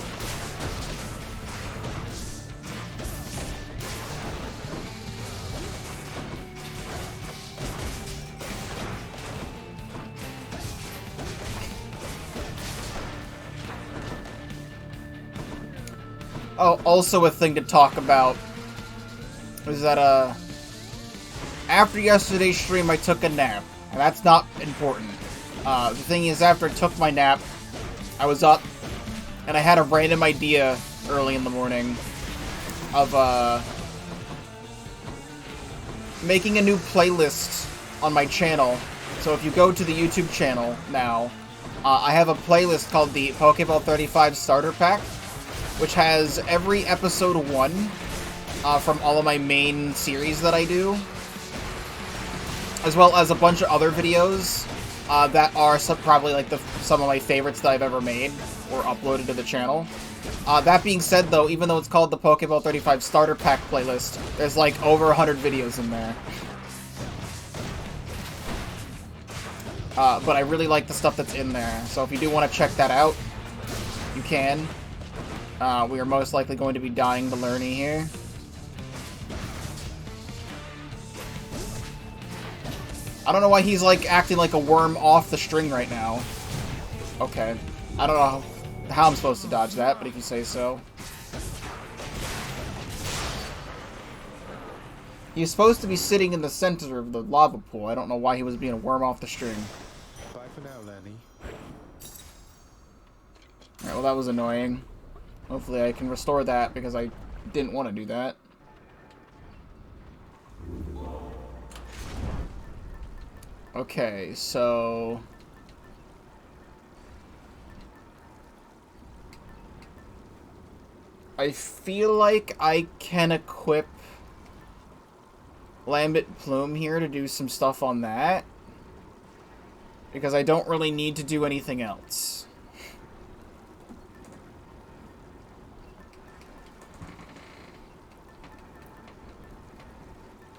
Speaker 1: Oh, also a thing to talk about is that, after yesterday's stream, I took a nap. And that's not important. The thing is, after I took my nap, I was up, and I had a random idea early in the morning of, making a new playlist on my channel. So if you go to the YouTube channel now, I have a playlist called the Pokeball 35 Starter Pack, which has every episode 1 from all of my main series that I do, as well as a bunch of other videos that are probably like some of my favorites that I've ever made or uploaded to the channel. That being said, though, even though it's called the Pokeball 35 Starter Pack playlist, there's like over 100 videos in there. But I really like the stuff that's in there, so if you do want to check that out, you can. We are most likely going to be dying to Lernie here. I don't know why he's like acting like a worm off the string right now. Okay. I don't know how I'm supposed to dodge that, but if you say so. He's supposed to be sitting in the center of the lava pool. I don't know why he was being a worm off the string.
Speaker 2: Bye for now, Lernie.
Speaker 1: Alright, well that was annoying. Hopefully I can restore that, because I didn't want to do that. Okay, so... I feel like I can equip Lambent Plume here to do some stuff on that. Because I don't really need to do anything else.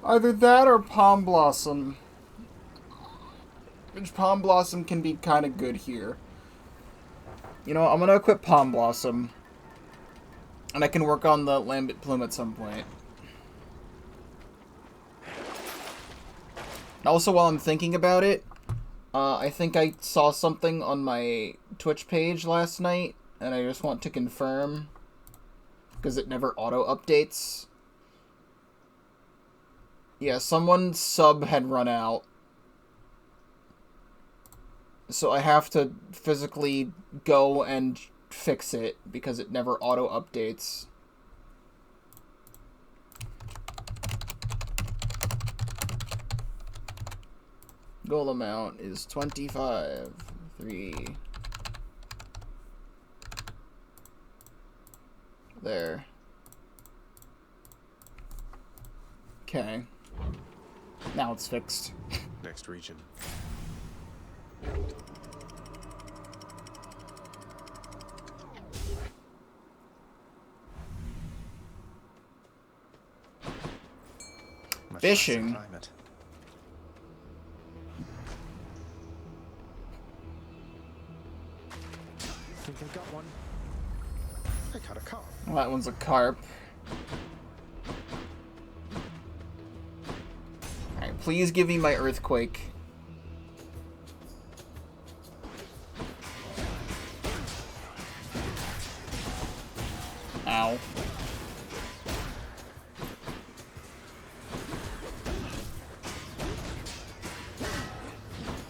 Speaker 1: Either that or Palm Blossom. Which Palm Blossom can be kind of good here. You know, I'm going to equip Palm Blossom. And I can work on the Lambent Plume at some point. Also, while I'm thinking about it, I think I saw something on my Twitch page last night, and I just want to confirm, because it never auto-updates. Yeah, someone's sub had run out. So I have to physically go and fix it, because it never auto-updates. Goal amount is 25. 3. There. Okay. Now it's fixed.
Speaker 2: Next region.
Speaker 1: Fishing.
Speaker 2: I think I got one. I caught a carp.
Speaker 1: Well, that one's a carp. Alright, please give me my earthquake. Ow.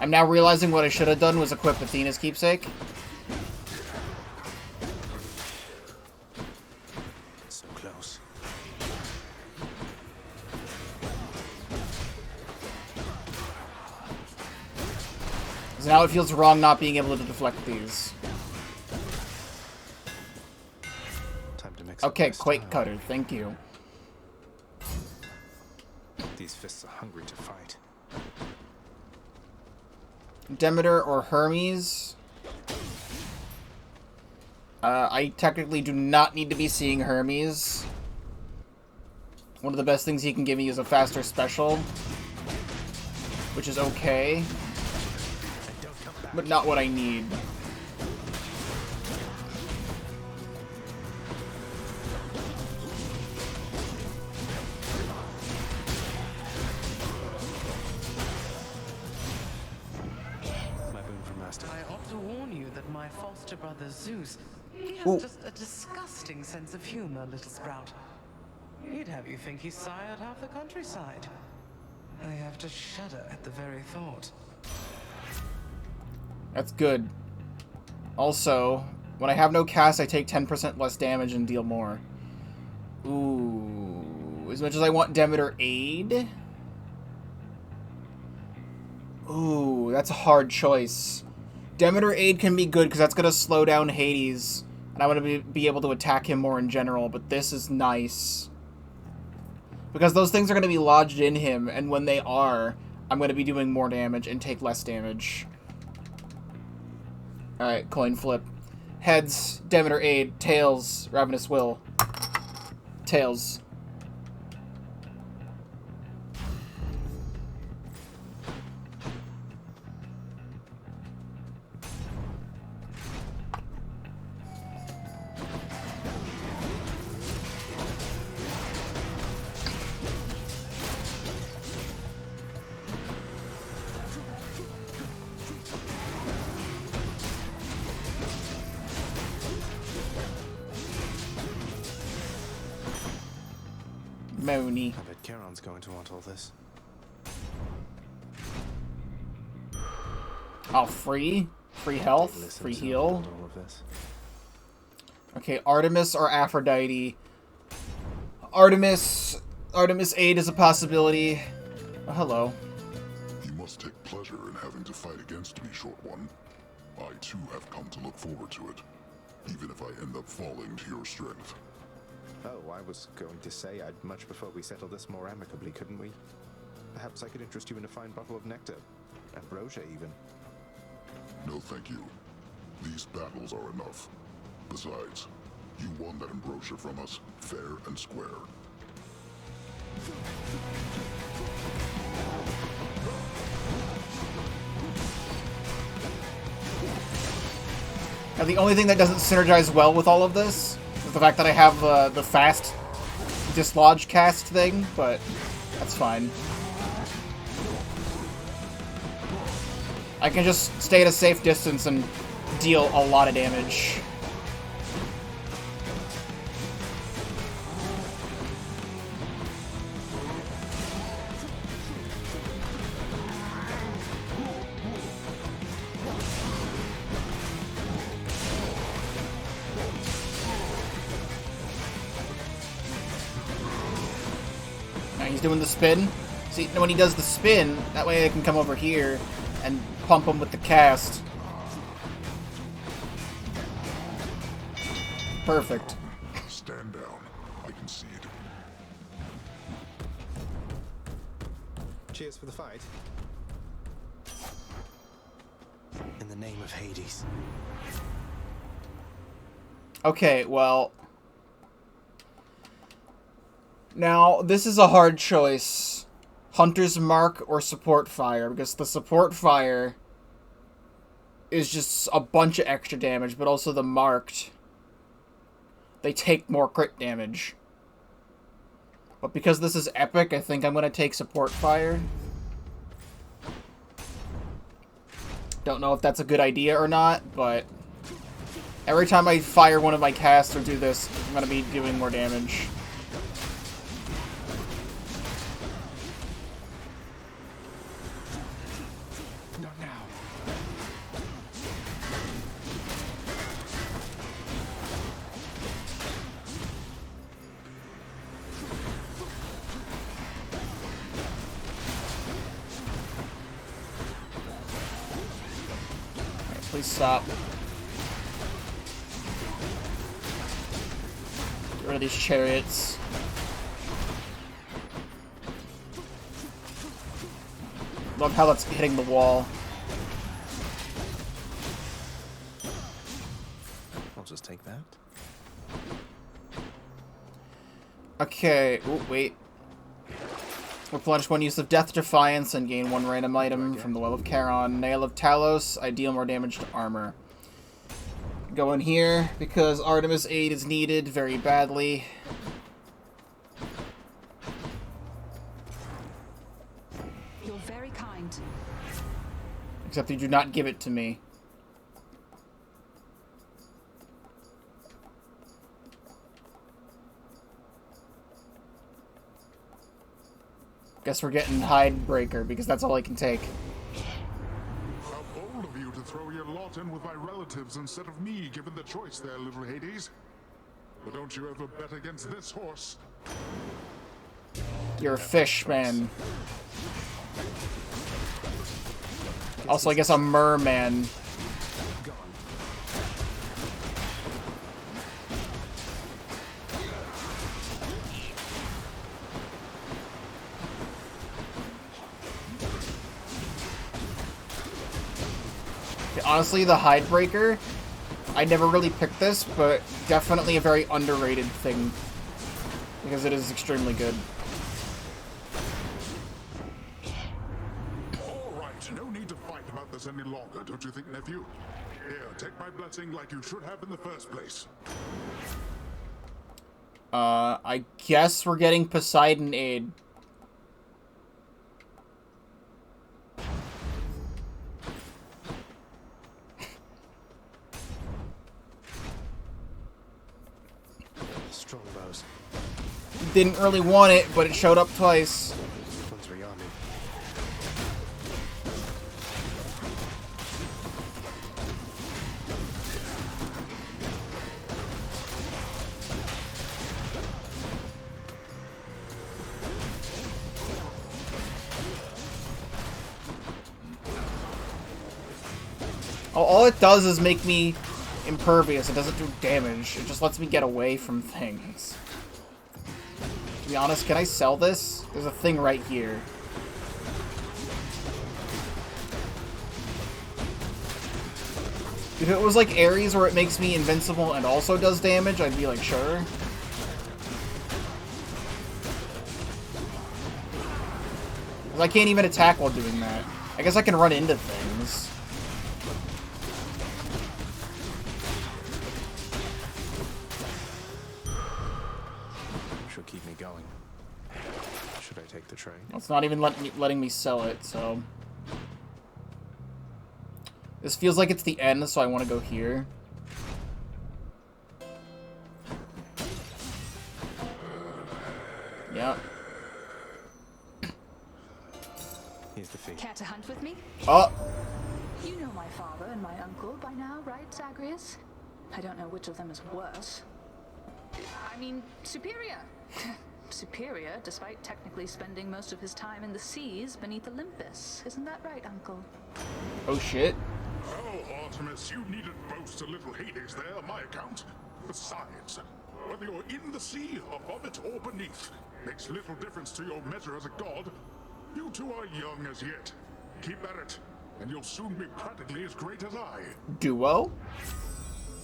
Speaker 1: I'm now realizing what I should have done was equip Athena's keepsake.
Speaker 2: So close.
Speaker 1: So now it feels wrong not being able to deflect these.
Speaker 2: Time to mix
Speaker 1: Okay,
Speaker 2: up my
Speaker 1: Quake
Speaker 2: style.
Speaker 1: Cutter, thank you.
Speaker 2: These fists are hungry to fight.
Speaker 1: Demeter or Hermes. I technically do not need to be seeing Hermes. One of the best things he can give me is a faster special, which is okay, but not what I need.
Speaker 8: I ought to warn you that my foster brother Zeus, he has
Speaker 1: Ooh.
Speaker 8: just a disgusting sense of humor, little sprout. He'd have you think he sired half the countryside. I have to shudder at the very thought.
Speaker 1: That's good. Also, when I have no cast, I take 10% less damage and deal more. Ooh. As much as I want Demeter Aid. Ooh, that's a hard choice. Demeter Aid can be good because that's going to slow down Hades. And I'm going to be able to attack him more in general. But this is nice. Because those things are going to be lodged in him. And when they are, I'm going to be doing more damage and take less damage. Alright, coin flip. Heads, Demeter Aid. Tails, Ravenous Will. Tails. Moni.
Speaker 2: I bet Charon's going to want all this.
Speaker 1: Oh, free? Free health? Free heal?
Speaker 2: All of this.
Speaker 1: Okay, Artemis or Aphrodite. Artemis Aid is a possibility. Oh, hello.
Speaker 4: must take pleasure in having to fight against me, Short One. I too have come to look forward to it, even if I end up falling to your strength.
Speaker 2: Oh, I was going to say I'd much prefer we settle this more amicably, couldn't we? Perhaps I could interest you in a fine bottle of nectar. Ambrosia, even.
Speaker 4: No, thank you. These battles are enough. Besides, you won that ambrosia from us, fair and square.
Speaker 1: Now, the only thing that doesn't synergize well with all of this is the fact that I have the fast dislodge cast thing, but that's fine. I can just stay at a safe distance and deal a lot of damage. Now he's doing the spin. See, when he does the spin, that way I can come over here and pump him with the cast. Perfect.
Speaker 4: Stand down. I can see it.
Speaker 2: Cheers for the fight. In the name of Hades.
Speaker 1: Okay, well... Now, this is a hard choice. Hunter's Mark or Support Fire, because the Support Fire is just a bunch of extra damage, but also the Marked, they take more crit damage. But because this is epic, I think I'm going to take Support Fire. Don't know if that's a good idea or not, but every time I fire one of my casts or do this, I'm going to be doing more damage. Please stop. Get rid of these chariots. Love how that's hitting the wall.
Speaker 2: I'll just take that.
Speaker 1: Okay, ooh, wait. Replenish one use of Death Defiance and gain one random item from the Well of Charon. Nail of Talos, I deal more damage to armor. Go in here, because Artemis aid is needed very badly.
Speaker 12: You're very kind.
Speaker 1: Except you do not give it to me. Guess we're getting Hidebreaker, because that's all I can take.
Speaker 4: How bold of you to throw your lot in with my relatives instead of me, given the choice there, little Hades. But don't you ever bet against this horse.
Speaker 1: You're a fish, man. Also, I guess a merman. Honestly, the Hidebreaker, I never really picked this, but definitely a very underrated thing, because it is extremely good.
Speaker 4: Alright, no need to fight about this any longer, don't you think, nephew? Here, take my blessing like you should have in the first place.
Speaker 1: I guess we're getting Poseidon aid.
Speaker 2: Strongbows.
Speaker 1: Didn't really want it, but it showed up twice.
Speaker 2: One's rearming.
Speaker 1: All it does is make me impervious. It doesn't do damage. It just lets me get away from things. To be honest, can I sell this? There's a thing right here. If it was like Ares where it makes me invincible and also does damage, I'd be like, sure. I can't even attack while doing that. I guess I can run into things.
Speaker 2: Should keep me going. Should I take the train?
Speaker 1: It's not even letting me sell it, so... This feels like it's the end, so I want to go here. Yeah.
Speaker 2: Here's the fee.
Speaker 12: Care to hunt with me?
Speaker 1: Oh!
Speaker 12: You know my father and my uncle by now, right, Zagreus? I don't know which of them is worse. I mean, superior. Superior, despite technically spending most of his time in the seas beneath Olympus. Isn't that right, Uncle?
Speaker 1: Oh, shit.
Speaker 4: Oh, Artemis, you needn't boast a little Hades there on my account. Besides, whether you're in the sea, above it, or beneath, makes little difference to your measure as a god. You two are young as yet. Keep at it, and you'll soon be practically as great as I.
Speaker 1: Duo?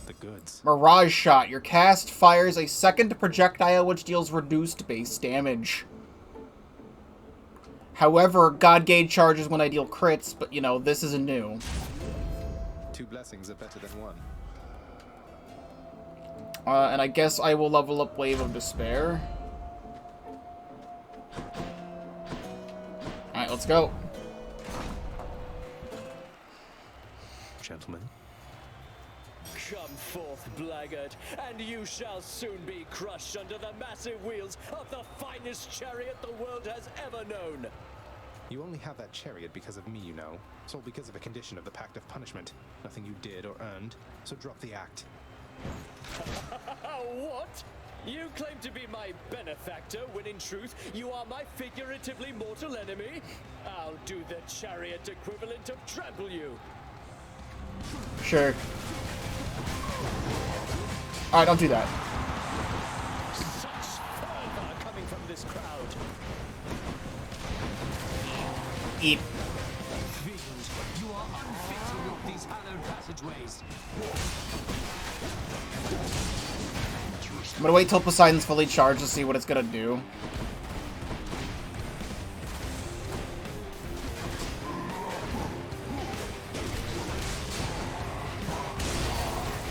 Speaker 2: The goods.
Speaker 1: Mirage Shot. Your cast fires a second projectile which deals reduced base damage. However, God Gauge charges when I deal crits, but you know, this is a new.
Speaker 2: 2 blessings are better than 1.
Speaker 1: And I guess I will level up Wave of Despair. Alright, let's go.
Speaker 2: Gentlemen.
Speaker 18: Come forth, blackguard, and you shall soon be crushed under the massive wheels of the finest chariot the world has ever known.
Speaker 2: You only have that chariot because of me, you know. It's all because of a condition of the Pact of Punishment. Nothing you did or earned, so drop the act.
Speaker 18: What? You claim to be my benefactor, when in truth, you are my figuratively mortal enemy? I'll do the chariot equivalent of trample you.
Speaker 1: Sure. Alright, don't do that.
Speaker 18: Such fervor coming from this crowd.
Speaker 1: Eat.
Speaker 18: Fiend, you are unfit to walk these hallowed passageways.
Speaker 1: I'm gonna wait till Poseidon's fully charged to see what it's gonna do.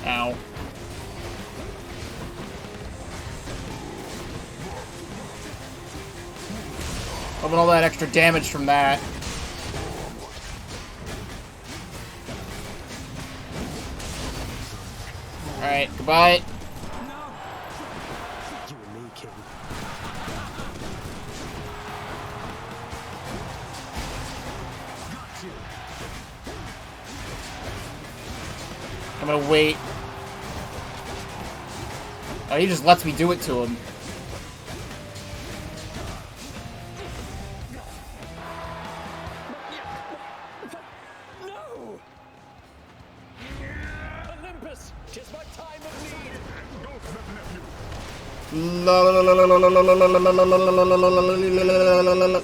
Speaker 1: Ow. Open all that extra damage from that. Alright, goodbye.
Speaker 2: You and me, King.
Speaker 1: I'm gonna wait. Oh, he just lets me do it to him.
Speaker 18: No! Olympus, 'tis my time of need.
Speaker 1: La la la la la la la la la la la la la la.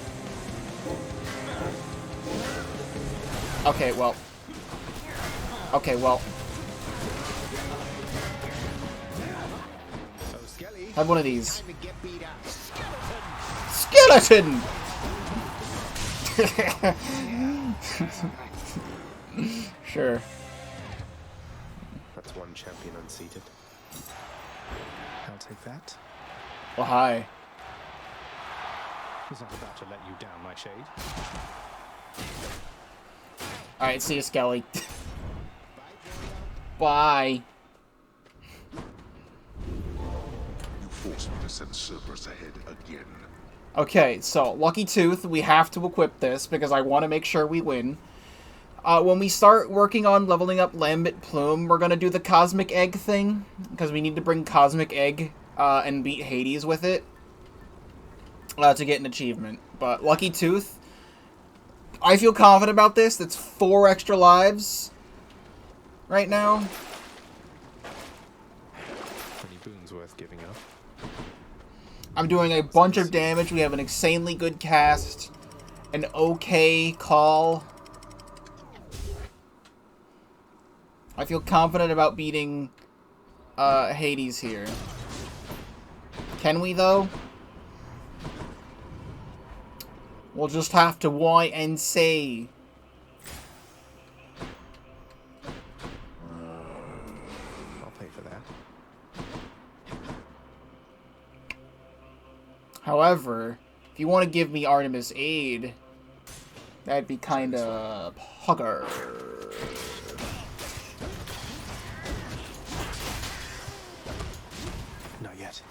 Speaker 1: Okay, well. Okay, well. Have one of these. Skeleton! Sure.
Speaker 2: That's one champion unseated. I'll take that.
Speaker 1: Well, hi.
Speaker 2: He's not about to let you down, my shade.
Speaker 1: Alright, see you, Skelly. Bye.
Speaker 4: You forced me to send Cerberus ahead again.
Speaker 1: Okay, so, Lucky Tooth, we have to equip this because I want to make sure we win. When we start working on leveling up Lambent Plume, we're going to do the Cosmic Egg thing, because we need to bring Cosmic Egg and beat Hades with it to get an achievement. But Lucky Tooth, I feel confident about this. That's 4 extra lives. right now.
Speaker 2: Any boons worth giving up?
Speaker 1: I'm doing a bunch of damage. We have an insanely good cast. An okay call. I feel confident about beating Hades here. Can we, though? We'll just have to wait and see.
Speaker 2: I'll pay for that.
Speaker 1: However, if you want to give me Artemis aid, that'd be kind of hugger.
Speaker 2: Not yet.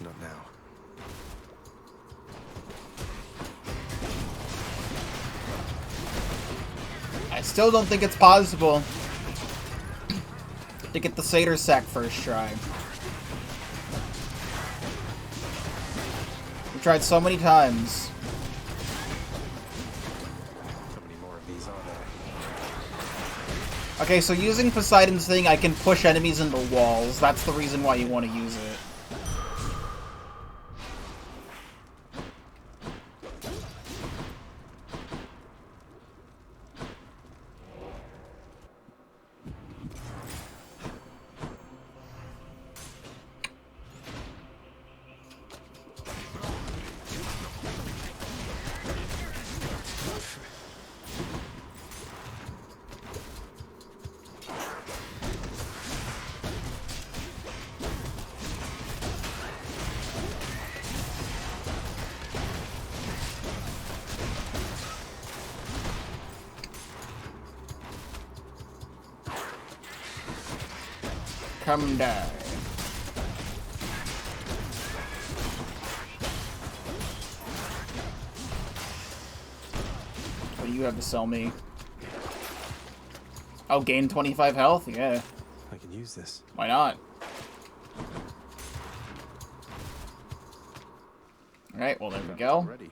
Speaker 2: Not now.
Speaker 1: I still don't think it's possible to get the Satyr Sack first try. We tried so many times.
Speaker 2: How many more of these are there?
Speaker 1: Okay, so using Poseidon's thing, I can push enemies into walls. That's the reason why you want to use it. Come down. What do you have to sell me? Oh, gain 25 health? Yeah.
Speaker 2: I can use this.
Speaker 1: Why not? Alright, well there we go.
Speaker 2: Ready.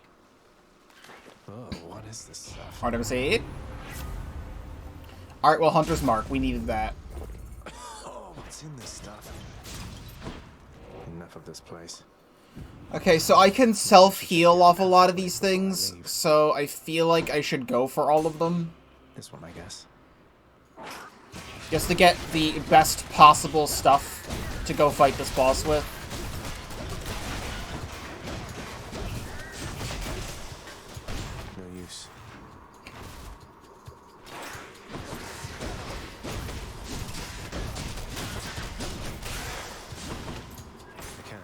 Speaker 2: Oh, what is this stuff?
Speaker 1: Artemis 8. Alright, well, Hunter's Mark. We needed that.
Speaker 2: Oh, what's in this stuff? Enough of this place.
Speaker 1: Okay, so I can self-heal off a lot of these things, so I feel like I should go for all of them.
Speaker 2: This one, I guess.
Speaker 1: Just to get the best possible stuff to go fight this boss with.
Speaker 2: No use. I can't.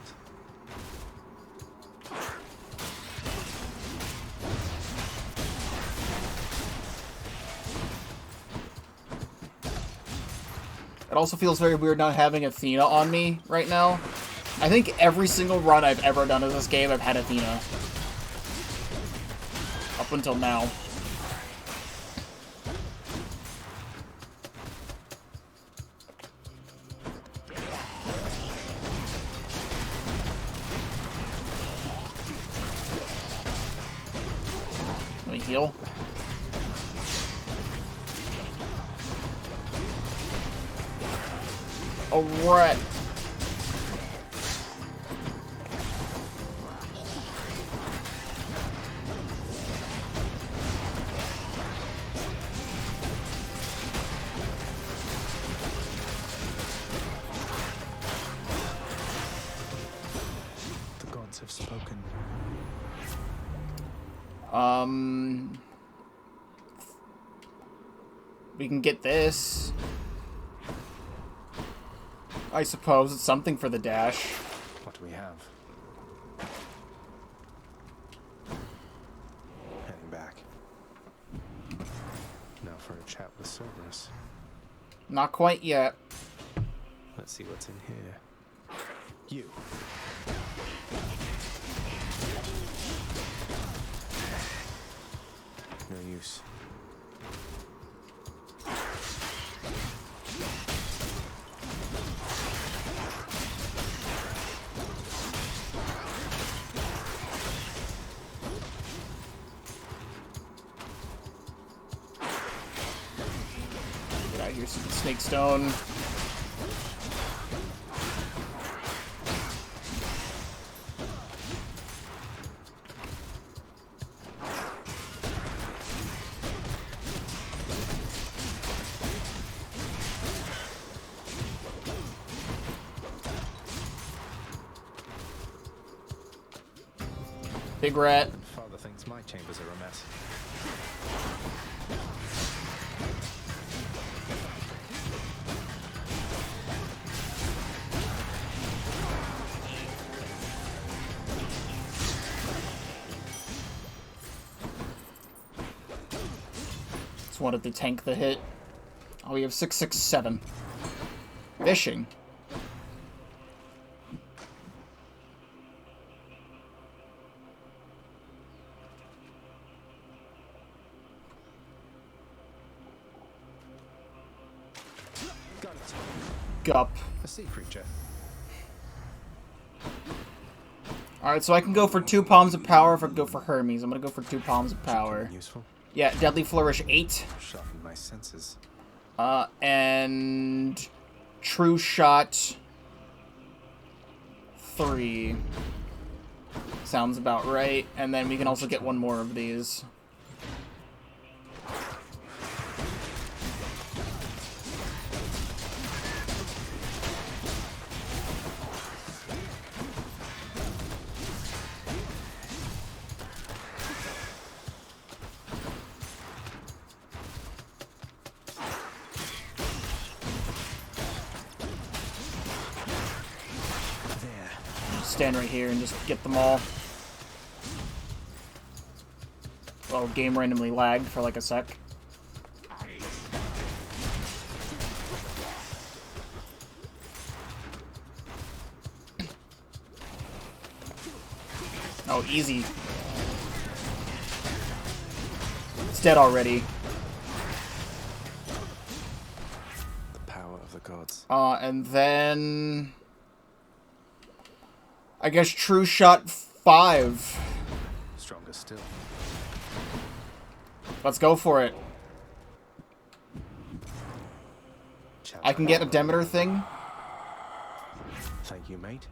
Speaker 1: It also feels very weird not having Athena on me right now. I think every single run I've ever done of this game, I've had Athena. Up until now. Let me heal. Alright.
Speaker 2: The gods have spoken.
Speaker 1: We can get this. I suppose it's something for the dash.
Speaker 2: What do we have? Heading back. No. chat with Cerberus.
Speaker 1: Not quite yet.
Speaker 2: Let's see what's in here. You. No use.
Speaker 1: Get out of here, Snake Stone. Big rat.
Speaker 2: Father thinks my chambers are a mess.
Speaker 1: Just wanted to tank the hit. Oh, we have 667. Fishing. Gup.
Speaker 2: A sea creature.
Speaker 1: Alright, so I can go for 2 Palms of Power if I go for Hermes. I'm gonna go for 2 Palms of Power.
Speaker 2: Useful.
Speaker 1: Yeah, Deadly Flourish 8.
Speaker 2: Sharpen my senses.
Speaker 1: And True Shot 3. Sounds about right. And then we can also get one more of these. Stand right here and just get them all. Well, game randomly lagged for like a sec. Oh, easy. It's dead already.
Speaker 2: The power of the gods.
Speaker 1: And then I guess True Shot 5.
Speaker 2: Stronger still.
Speaker 1: Let's go for it. I can get a Demeter thing.
Speaker 2: Thank you, mate.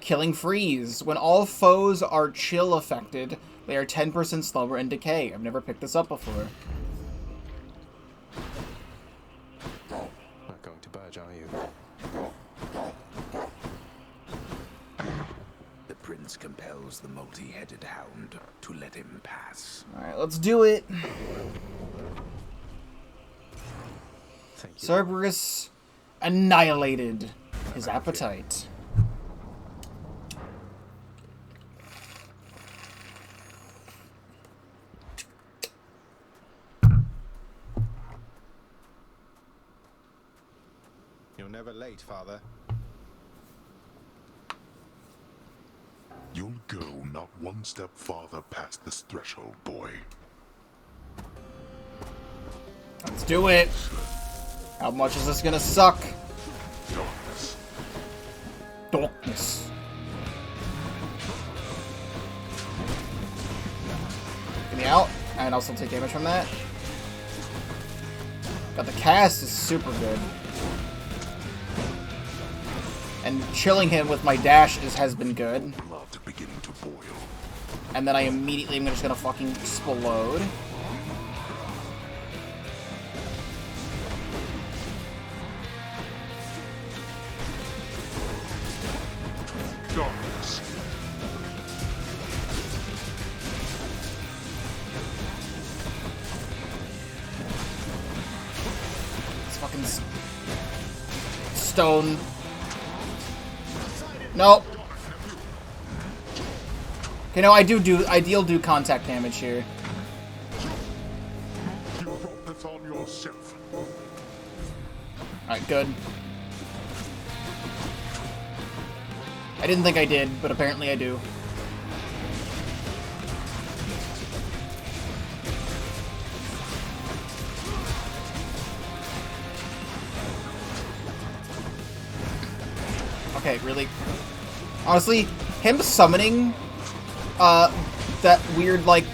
Speaker 1: Killing Freeze. When all foes are chill affected, they are 10% slower in decay. I've never picked this up before.
Speaker 2: Not going to budge, are you?
Speaker 19: The prince compels the multi-headed hound to let him pass.
Speaker 1: Alright, let's do it.
Speaker 2: Thank you.
Speaker 1: Cerberus annihilated his appetite.
Speaker 2: You're never late, Father.
Speaker 4: You'll go not one step farther past this threshold, boy.
Speaker 1: Let's do it. How much is this gonna suck?
Speaker 4: Darkness.
Speaker 1: Darkness. Get me out, and I'll still take damage from that. Got the cast is super good. And chilling him with my dash has been good.
Speaker 4: Blood beginning to boil.
Speaker 1: And then I immediately am just gonna fucking explode.
Speaker 4: Darkness.
Speaker 1: It's fucking stone. Nope. Okay, no, I deal do contact damage here.
Speaker 4: You brought that on yourself.
Speaker 1: Alright, good. I didn't think I did, but apparently I do. Okay, really? Honestly, him summoning that weird, like,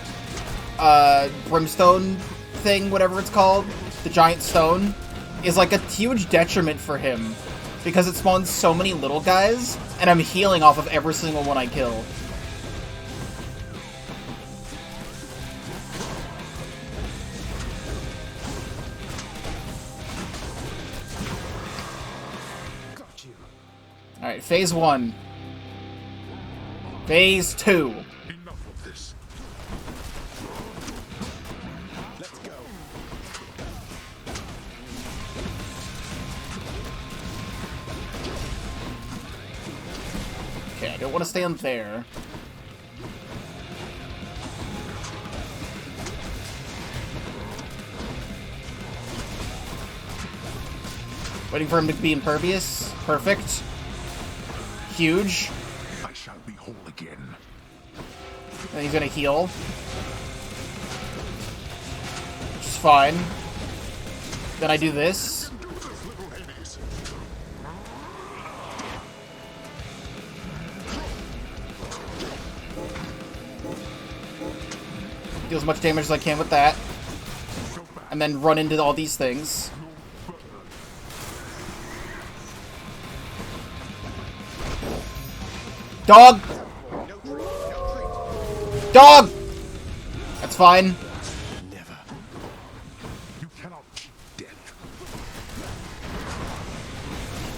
Speaker 1: brimstone thing, whatever it's called, the giant stone, is like a huge detriment for him. Because it spawns so many little guys, and I'm healing off of every single one I kill. Alright, phase 1. Phase 2.
Speaker 4: Enough of this.
Speaker 2: Let's go.
Speaker 1: Okay, I don't want to stand there. Waiting for him to be impervious. Perfect. Huge.
Speaker 4: I shall be whole again.
Speaker 1: And he's gonna heal. Which is fine. Then I do this. Do as much damage as I can with that. And then run into all these things. Dog! Dog! That's fine.
Speaker 4: Never. You cannot cheat death.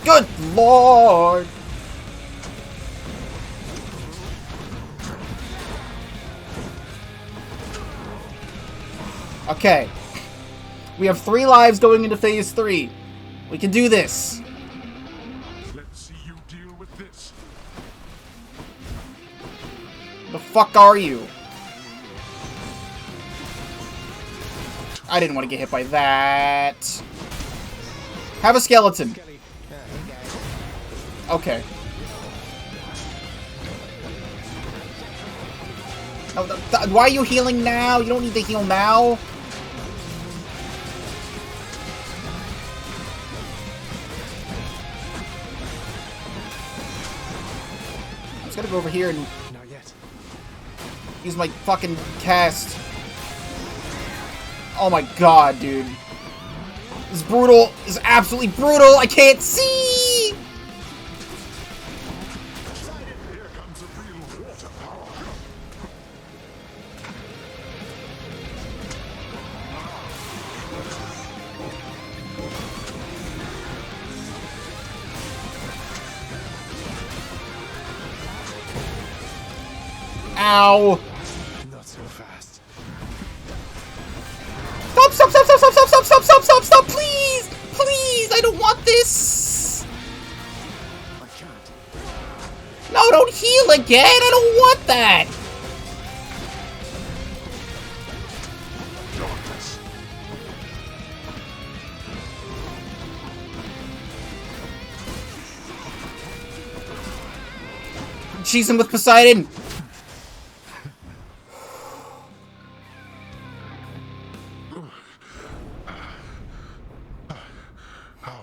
Speaker 1: Good lord! Okay. We have 3 lives going into phase 3. We can do this.
Speaker 4: Let's see you deal with this.
Speaker 1: The fuck are you? I didn't want to get hit by that. Have a skeleton. Okay. Oh, why are you healing now? You don't need to heal now. I'm just gonna go over here and
Speaker 2: Not yet.
Speaker 1: use my fucking cast. Oh my god, dude. This is brutal. This is absolutely brutal. I can't see!
Speaker 4: Here comes a real water power.
Speaker 1: Ow!
Speaker 2: Not so fast.
Speaker 1: Stop, stop, stop, stop, stop, stop, stop, stop, stop, stop, stop, please! Please, I don't want this!
Speaker 2: I can't.
Speaker 1: No, don't heal again! I don't want that! Cheese him with Poseidon!
Speaker 4: How?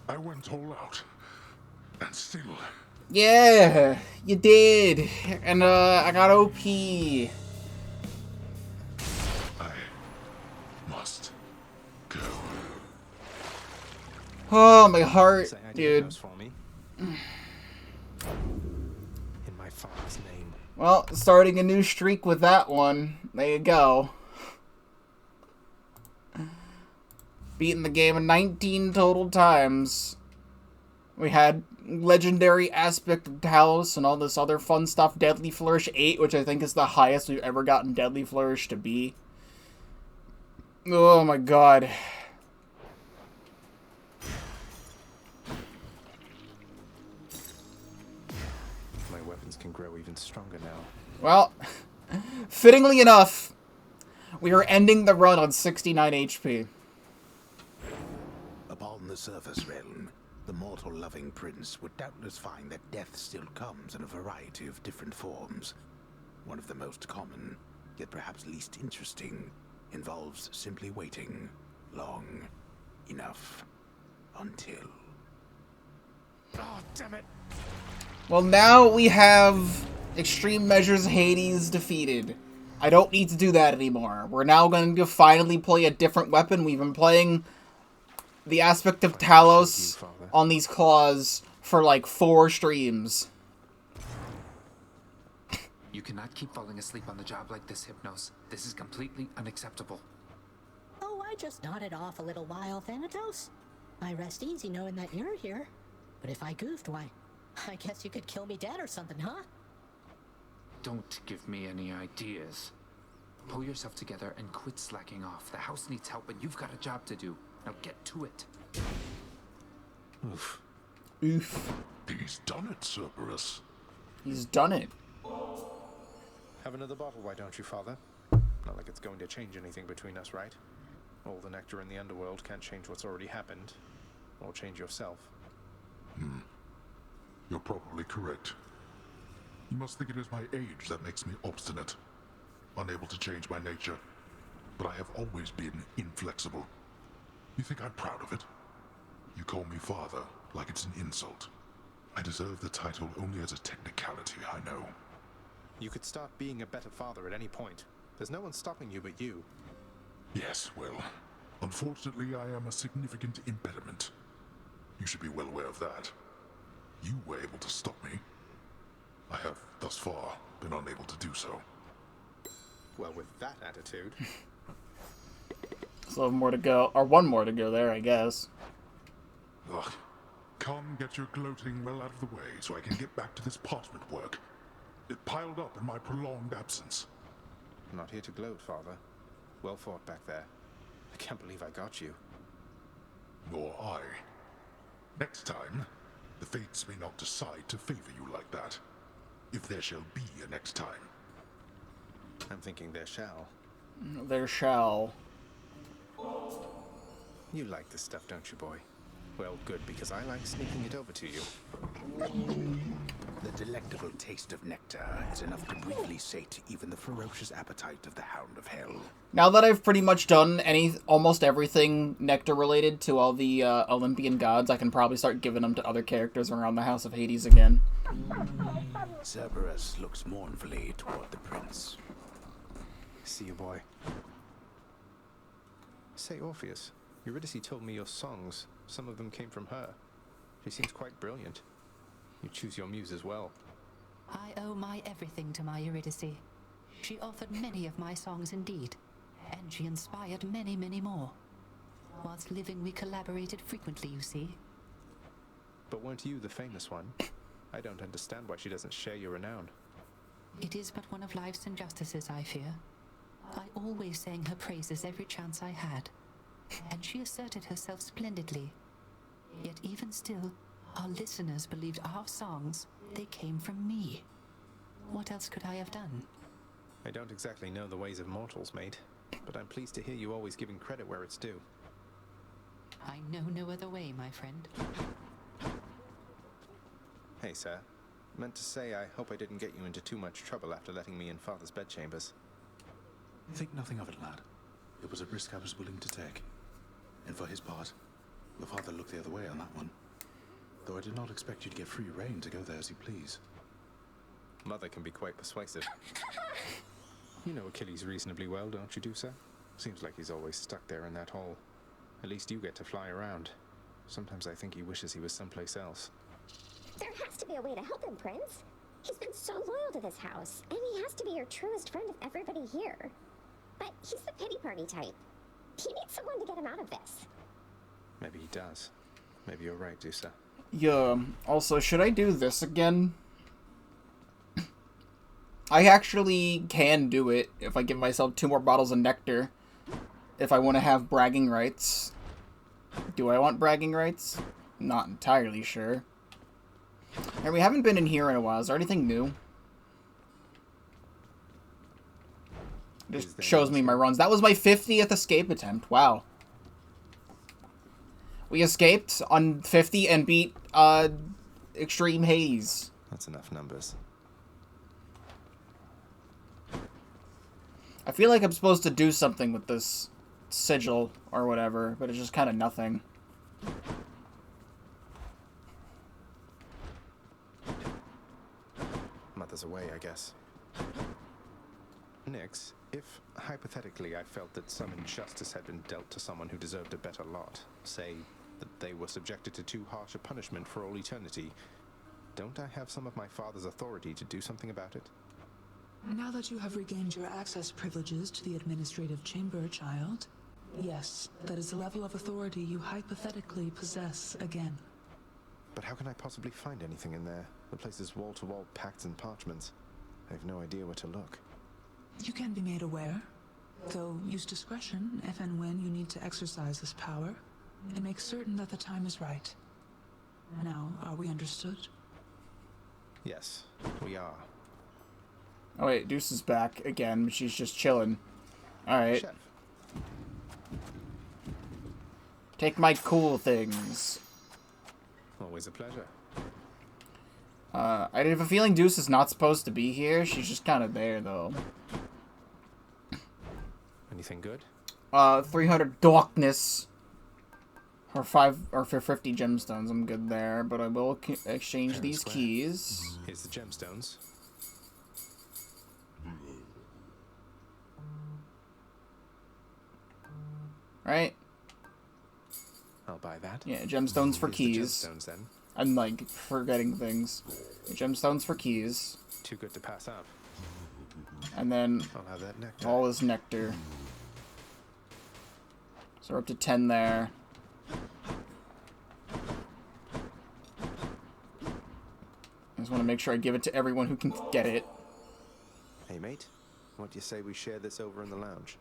Speaker 4: I went all out. And still.
Speaker 1: Yeah, you did. And, I got OP.
Speaker 4: I must go.
Speaker 1: Oh, my heart,
Speaker 2: Say I did
Speaker 1: dude.
Speaker 2: those for me. In my father's name.
Speaker 1: Well, starting a new streak with that one. There you go. Beating the game 19 total times. We had legendary aspect of Talos and all this other fun stuff. Deadly Flourish 8, which I think is the highest we've ever gotten Deadly Flourish to be. Oh my god.
Speaker 2: My weapons can grow even stronger now.
Speaker 1: Well, fittingly enough, We are ending the run on 69 HP.
Speaker 19: Upon the surface realm, the mortal-loving prince would doubtless find that death still comes in a variety of different forms. One of the most common, yet perhaps least interesting, involves simply waiting long enough until...
Speaker 2: Oh, damn it!
Speaker 1: Well, now we have Extreme Measures Hades defeated. I don't need to do that anymore. We're now going to finally play a different weapon. We've been playing the aspect of Talos on these claws for like 4 streams.
Speaker 20: You cannot keep falling asleep on the job like this, Hypnos. This is completely unacceptable.
Speaker 6: Oh, I just nodded off a little while, Thanatos. I rest easy knowing that you're here. But if I goofed, why, I guess you could kill me dead or something, huh?
Speaker 20: Don't give me any ideas. Pull yourself together and quit slacking off. The house needs help and you've got a job to do. Now get to it.
Speaker 4: Oof.
Speaker 1: Oof.
Speaker 4: He's done it, Cerberus.
Speaker 1: He's done it.
Speaker 2: Have another bottle, why don't you, Father? Not like it's going to change anything between us, right? All the nectar in the underworld can't change what's already happened. Or change yourself.
Speaker 4: You're probably correct. You must think it is my age that makes me obstinate, unable to change my nature. But I have always been inflexible. You think I'm proud of it? You call me father like it's an insult. I deserve the title only as a technicality, I know.
Speaker 2: You could start being a better father at any point. There's no one stopping you but you.
Speaker 4: Yes, well, unfortunately I am a significant impediment. You should be well aware of that. You were able to stop me. I have, thus far, been unable to do so.
Speaker 2: Well, with that attitude...
Speaker 1: Still have more to go, or 1 more to go there, I guess.
Speaker 4: Ugh. Come get your gloating well out of the way so I can get back to this parchment work. It piled up in my prolonged absence.
Speaker 2: I'm not here to gloat, Father. Well fought back there. I can't believe I got you.
Speaker 4: Nor I. Next time, the fates may not decide to favor you like that. If there shall be a next time.
Speaker 2: I'm thinking there shall.
Speaker 1: There shall.
Speaker 2: You like this stuff, don't you, boy? Well, good, because I like sneaking it over to you.
Speaker 19: The delectable taste of nectar is enough to briefly sate even the ferocious appetite of the Hound of Hell.
Speaker 1: Now that I've pretty much done almost everything nectar related to all the Olympian gods, I can probably start giving them to other characters around the House of Hades again.
Speaker 19: Cerberus looks mournfully toward the prince.
Speaker 2: See you, boy. Say, Orpheus, Eurydice told me your songs, some of them came from her. She seems quite brilliant. You choose your muse as well.
Speaker 10: I owe my everything to my Eurydice. She authored many of my songs indeed, and she inspired many, many more. Whilst living, we collaborated frequently, you see.
Speaker 2: But weren't you the famous one? I don't understand why she doesn't share your renown.
Speaker 10: It is but one of life's injustices, I fear. I always sang her praises every chance I had, and she asserted herself splendidly. Yet even still, our listeners believed our songs, they came from me. What else could I have done?
Speaker 2: I don't exactly know the ways of mortals, mate, but I'm pleased to hear you always giving credit where it's due.
Speaker 10: I know no other way, my friend.
Speaker 2: Hey, sir. Meant to say I hope I didn't get you into too much trouble after letting me in Father's bedchambers.
Speaker 3: Think nothing of it, lad. It was a risk I was willing to take. And for his part, the father looked the other way on that one. Though I did not expect you to get free rein to go there as you please.
Speaker 2: Mother can be quite persuasive. You know Achilles reasonably well, don't you, sir? Seems like he's always stuck there in that hole. At least you get to fly around. Sometimes I think he wishes he was someplace else.
Speaker 7: There has to be a way to help him, Prince. He's been so loyal to this house, and he has to be your truest friend of everybody here. But he's the pity party type. He needs someone to get him out of this.
Speaker 2: Maybe he does. Maybe you're right, Dusa.
Speaker 1: Yeah, also, should I do this again? I actually can do it if I give myself 2 more bottles of nectar. If I want to have bragging rights. Do I want bragging rights? Not entirely sure. And we haven't been in here in a while. Is there anything new? Just shows me my runs. That was my 50th escape attempt. Wow. We escaped on 50 and beat Extreme Haze.
Speaker 2: That's enough numbers.
Speaker 1: I feel like I'm supposed to do something with this sigil or whatever, but it's just kind of nothing.
Speaker 2: Mother's away, I guess. Nix, if hypothetically I felt that some injustice had been dealt to someone who deserved a better lot, say that they were subjected to too harsh a punishment for all eternity, don't I have some of my father's authority to do something about it?
Speaker 12: Now that you have regained your access privileges to the administrative chamber, child, yes, that is the level of authority you hypothetically possess again.
Speaker 2: But how can I possibly find anything in there? The place is wall-to-wall pacts and parchments. I have no idea where to look.
Speaker 12: You can be made aware, though use discretion if and when you need to exercise this power, and make certain that the time is right. Now, are we understood?
Speaker 2: Yes, we are.
Speaker 1: Oh wait, Deuce is back again, but she's just chilling. Alright.
Speaker 2: Chef.
Speaker 1: Take my cool things.
Speaker 2: Always a pleasure.
Speaker 1: I have a feeling Deuce is not supposed to be here. She's just kind of there, though.
Speaker 2: Anything good?
Speaker 1: 300 darkness. For 50 gemstones. I'm good there, but I will exchange these keys.
Speaker 2: Here's the gemstones.
Speaker 1: Right?
Speaker 2: I'll buy that.
Speaker 1: Yeah, gemstones for keys.
Speaker 2: The gemstones, then.
Speaker 1: I'm like forgetting things. Gemstones for keys.
Speaker 2: Too good to pass up.
Speaker 1: And then
Speaker 2: I'll have that nectar.
Speaker 1: all this nectar. So we're up to 10 there. I just want to make sure I give it to everyone who can get it.
Speaker 2: Hey, mate. What do you say we share this over in the lounge?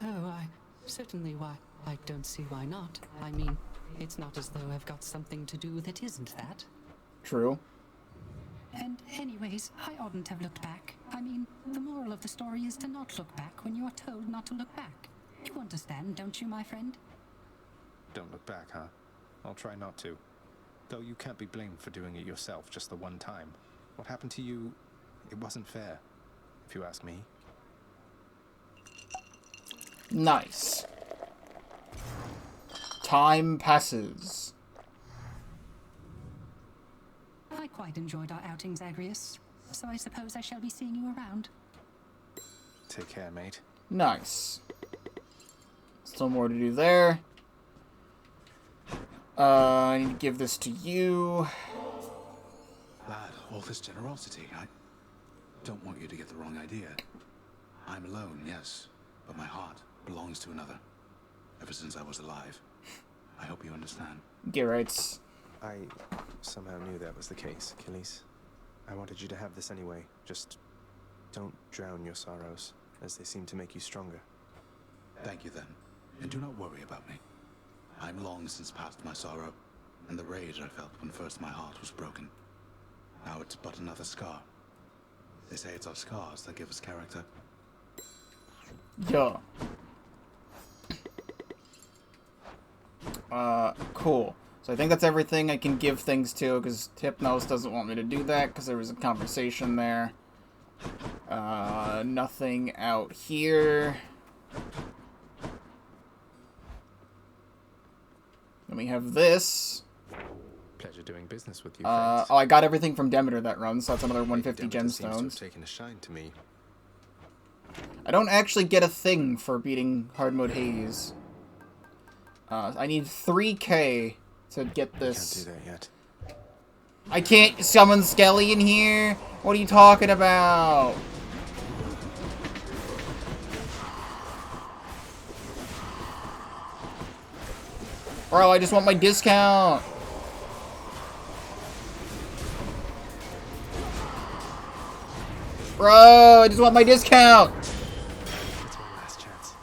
Speaker 10: Oh, certainly, why? I don't see why not. I mean, it's not as though I've got something to do that isn't that.
Speaker 1: True.
Speaker 10: And anyways, I oughtn't have looked back. I mean, the moral of the story is to not look back when you are told not to look back. You understand, don't you, my friend?
Speaker 2: Don't look back, huh? I'll try not to. Though you can't be blamed for doing it yourself just the one time. What happened to you, it wasn't fair, if you ask me.
Speaker 1: Nice. Time passes.
Speaker 10: I quite enjoyed our outing, Zagreus. So I suppose I shall be seeing you around.
Speaker 2: Take care, mate.
Speaker 1: Nice. Still more to do there. I need to give this to you.
Speaker 3: Lad, all this generosity, I don't want you to get the wrong idea. I'm alone, yes, but my heart belongs to another. Ever since I was alive. I hope you understand.
Speaker 1: Get right.
Speaker 2: I somehow knew that was the case, Achilles. I wanted you to have this anyway. Just don't drown your sorrows, as they seem to make you stronger.
Speaker 3: Thank you then, and do not worry about me. I'm long since past my sorrow, and the rage I felt when first my heart was broken. Now it's but another scar. They say it's our scars that give us character.
Speaker 1: Yeah. Cool. So I think that's everything I can give things to, because Hypnos doesn't want me to do that, because there was a conversation there. Nothing out here. Then we have this.
Speaker 2: Pleasure doing business with you,
Speaker 1: oh, I got everything from Demeter that run, so that's another 150
Speaker 2: Demeter seems to have
Speaker 1: gemstones.
Speaker 2: taken a shine to me.
Speaker 1: I don't actually get a thing for beating hard mode Haze. I need 3k to get this.
Speaker 2: Can't do that yet.
Speaker 1: I can't summon Skelly in here? What are you talking about? Bro, I just want my discount. Bro, I just want my discount.
Speaker 2: It's one last chance.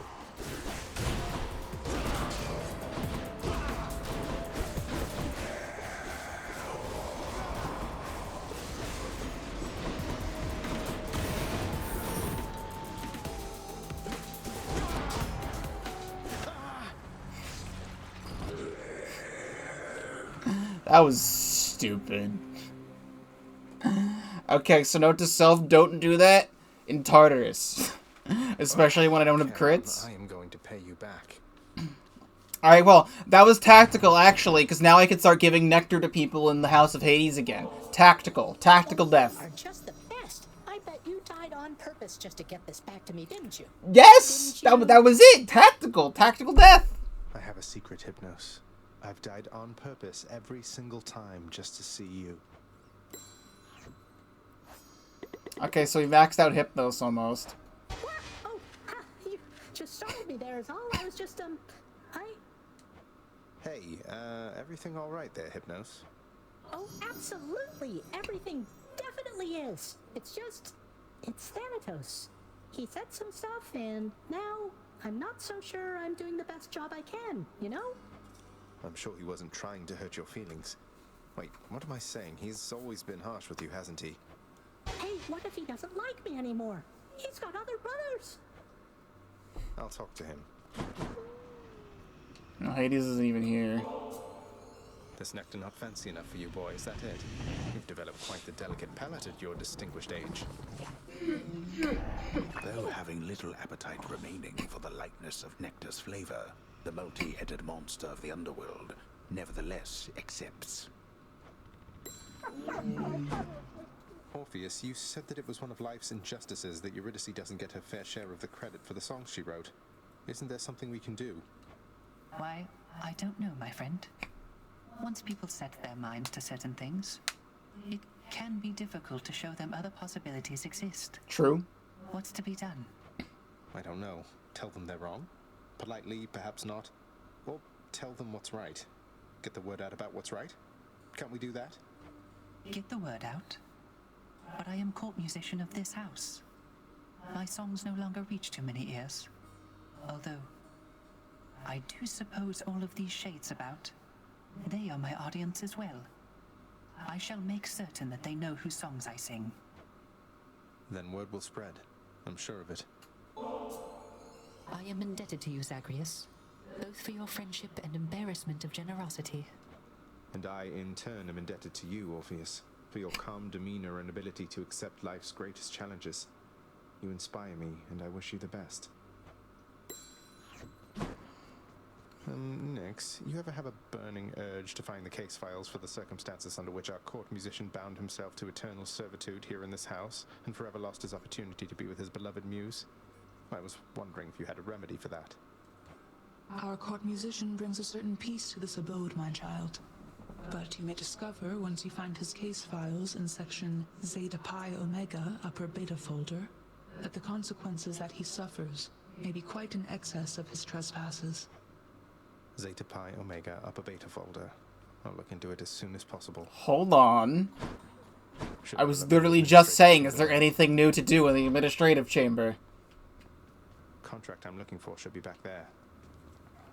Speaker 1: That was stupid. Okay, so note to self, don't do that in Tartarus. Especially when I don't have crits.
Speaker 2: I am going to pay you back.
Speaker 1: Alright, well, that was tactical, actually, because now I can start giving nectar to people in the House of Hades again. Tactical. Tactical death.
Speaker 6: Are just the best. I bet you died on purpose just to get this back to me, didn't you?
Speaker 1: Yes! That was it! Tactical. Tactical death.
Speaker 2: I have a secret, Hypnos. I've died on purpose every single time just to see you.
Speaker 1: Okay, so we maxed out Hypnos almost.
Speaker 6: What? Oh, you just startled me there is all. I was just,
Speaker 2: Hey, everything all right there, Hypnos?
Speaker 6: Oh, absolutely. Everything definitely is. It's Thanatos. He said some stuff, and now I'm not so sure I'm doing the best job I can, you know?
Speaker 2: I'm sure he wasn't trying to hurt your feelings. Wait, what am I saying? He's always been harsh with you, hasn't he?
Speaker 6: Hey, what if he doesn't like me anymore? He's got other brothers.
Speaker 2: I'll talk to him.
Speaker 1: No, Hades isn't even here.
Speaker 2: This nectar not fancy enough for you, boy, is that it? You've developed quite the delicate palate at your distinguished age.
Speaker 19: Though having little appetite remaining for the lightness of nectar's flavor, the multi-headed monster of the underworld nevertheless accepts.
Speaker 2: Orpheus, you said that it was one of life's injustices that Eurydice doesn't get her fair share of the credit for the songs she wrote. Isn't there something we can do?
Speaker 10: Why, I don't know, my friend. Once people set their minds to certain things, it can be difficult to show them other possibilities exist.
Speaker 1: True.
Speaker 10: What's to be done?
Speaker 2: I don't know. Tell them they're wrong? Politely, perhaps not. Or tell them what's right. Get the word out about what's right? Can't we do that?
Speaker 10: Get the word out? But I am court musician of this house. My songs no longer reach too many ears. Although, I do suppose all of these shades about, they are my audience as well. I shall make certain that they know whose songs I sing.
Speaker 2: Then word will spread. I'm sure of it.
Speaker 10: I am indebted to you, Zagreus, both for your friendship and embarrassment of generosity.
Speaker 2: And I, in turn, am indebted to you, Orpheus, for your calm demeanor and ability to accept life's greatest challenges. You inspire me, and I wish you the best. Nix, you ever have a burning urge to find the case files for the circumstances under which our court musician bound himself to eternal servitude here in this house, and forever lost his opportunity to be with his beloved muse? I was wondering if you had a remedy for that.
Speaker 12: Our court musician brings a certain peace to this abode, my child. But you may discover, once you find his case files in section Zeta Pi Omega, upper beta folder, that the consequences that he suffers may be quite in excess of his trespasses.
Speaker 2: Zeta Pi Omega upper beta folder. I'll look into it as soon as possible.
Speaker 1: Hold on. I was literally just saying, is there anything new to do in the administrative chamber?
Speaker 2: Contract I'm looking for should be back there.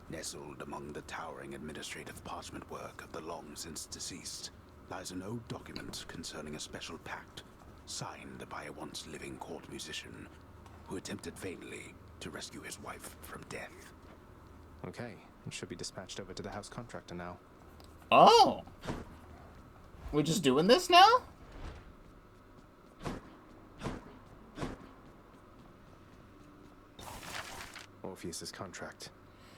Speaker 19: Nestled among the towering administrative parchment work of the long-since deceased lies an old document concerning a special pact signed by a once-living court musician who attempted vainly to rescue his wife from death.
Speaker 2: Okay, it should be dispatched over to the house contractor now.
Speaker 1: Oh! We're just doing this now?
Speaker 2: Orpheus's contract.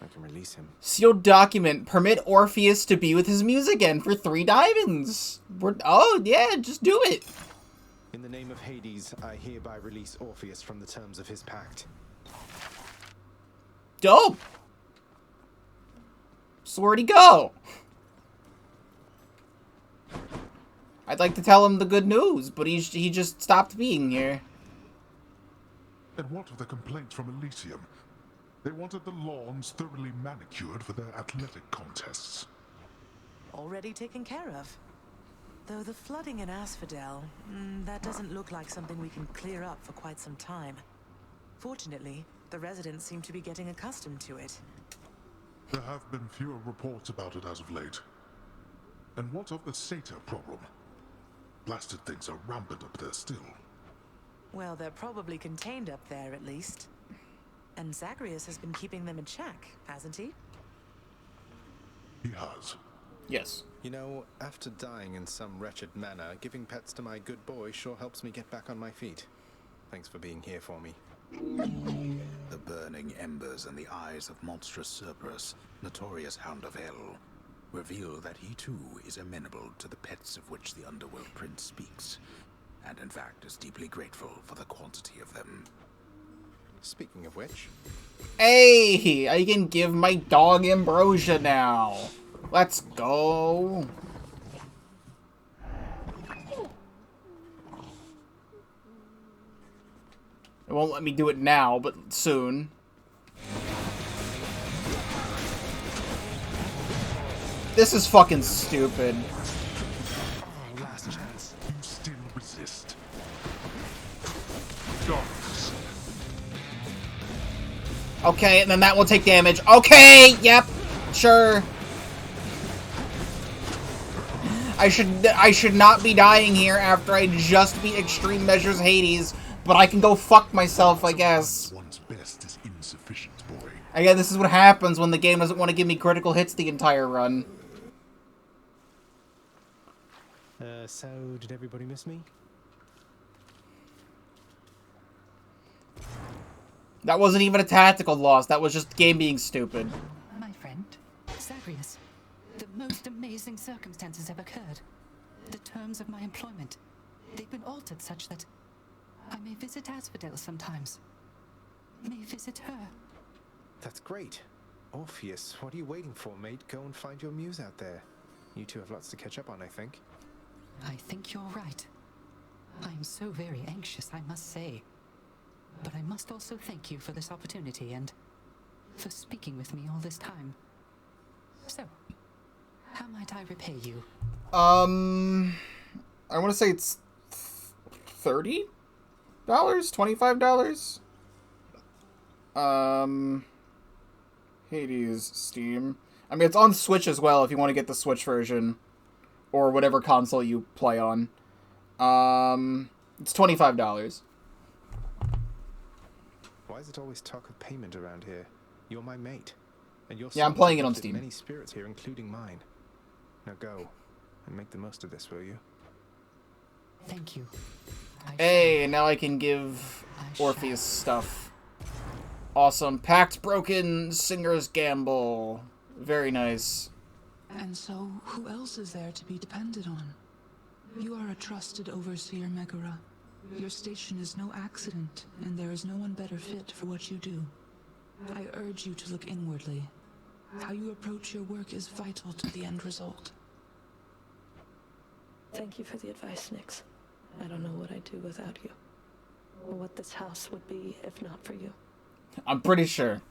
Speaker 2: I can release him.
Speaker 1: Sealed document. Permit Orpheus to be with his muse again for 3 diamonds. Oh, yeah, just do it.
Speaker 2: In the name of Hades, I hereby release Orpheus from the terms of his pact.
Speaker 1: Dope. So where'd he go? I'd like to tell him the good news, but he just stopped being here.
Speaker 4: And what of the complaints from Elysium? They wanted the lawns thoroughly manicured for their athletic contests.
Speaker 8: Already taken care of. Though the flooding in Asphodel, that doesn't look like something we can clear up for quite some time. Fortunately, the residents seem to be getting accustomed to it.
Speaker 4: There have been fewer reports about it as of late. And what of the satyr problem? Blasted things are rampant up there still.
Speaker 8: Well, they're probably contained up there, at least. And Zagreus has been keeping them in check, hasn't he?
Speaker 4: He has.
Speaker 1: Yes.
Speaker 2: You know, after dying in some wretched manner, giving pets to my good boy sure helps me get back on my feet. Thanks for being here for me.
Speaker 19: The burning embers and the eyes of monstrous Cerberus, notorious Hound of Hell, reveal that he too is amenable to the pets of which the Underworld Prince speaks, and in fact is deeply grateful for the quantity of them.
Speaker 2: Speaking of which...
Speaker 1: Hey! I can give my dog ambrosia now! Let's go! It won't let me do it now, but soon. This is fucking stupid.
Speaker 4: Oh, last chance. You still resist. Darkness.
Speaker 1: Okay, and then that will take damage. Okay, yep, sure. I should not be dying here after I just beat Extreme Measures Hades, but I can go fuck myself, I guess.
Speaker 4: One's best is insufficient, boy.
Speaker 1: Again, this is what happens when the game doesn't want to give me critical hits the entire run.
Speaker 2: So did everybody miss me?
Speaker 1: That wasn't even a tactical loss, that was just the game being stupid.
Speaker 10: My friend, Zagreus, the most amazing circumstances have occurred. The terms of my employment, they've been altered such that I may visit Asphodel sometimes. May visit her.
Speaker 2: That's great. Orpheus, what are you waiting for, mate? Go and find your muse out there. You two have lots to catch up on, I think.
Speaker 10: I think you're right. I'm so very anxious, I must say. But I must also thank you for this opportunity and for speaking with me all this time. So, how might I repay you?
Speaker 1: I want to say it's $30? $25? Hades, Steam. I mean, it's on Switch as well if you want to get the Switch version. Or whatever console you play on. It's $25.
Speaker 2: Why is it always talk of payment around here? You're my mate. And you're
Speaker 1: Yeah, I'm playing it on Steam.
Speaker 2: Many spirits here, including mine. Now go and make the most of this, will you?
Speaker 10: Thank you.
Speaker 1: Hey, now I can give Orpheus stuff. Awesome. Pact broken, Singer's Gamble. Very nice.
Speaker 12: And so, who else is there to be depended on? You are a trusted overseer, Megara. Your station is no accident, and there is no one better fit for what you do. I urge you to look inwardly. How you approach your work is vital to the end result.
Speaker 9: Thank you for the advice, Nyx. I don't know what I'd do without you. Or what this house would be if not for you.
Speaker 1: I'm pretty sure.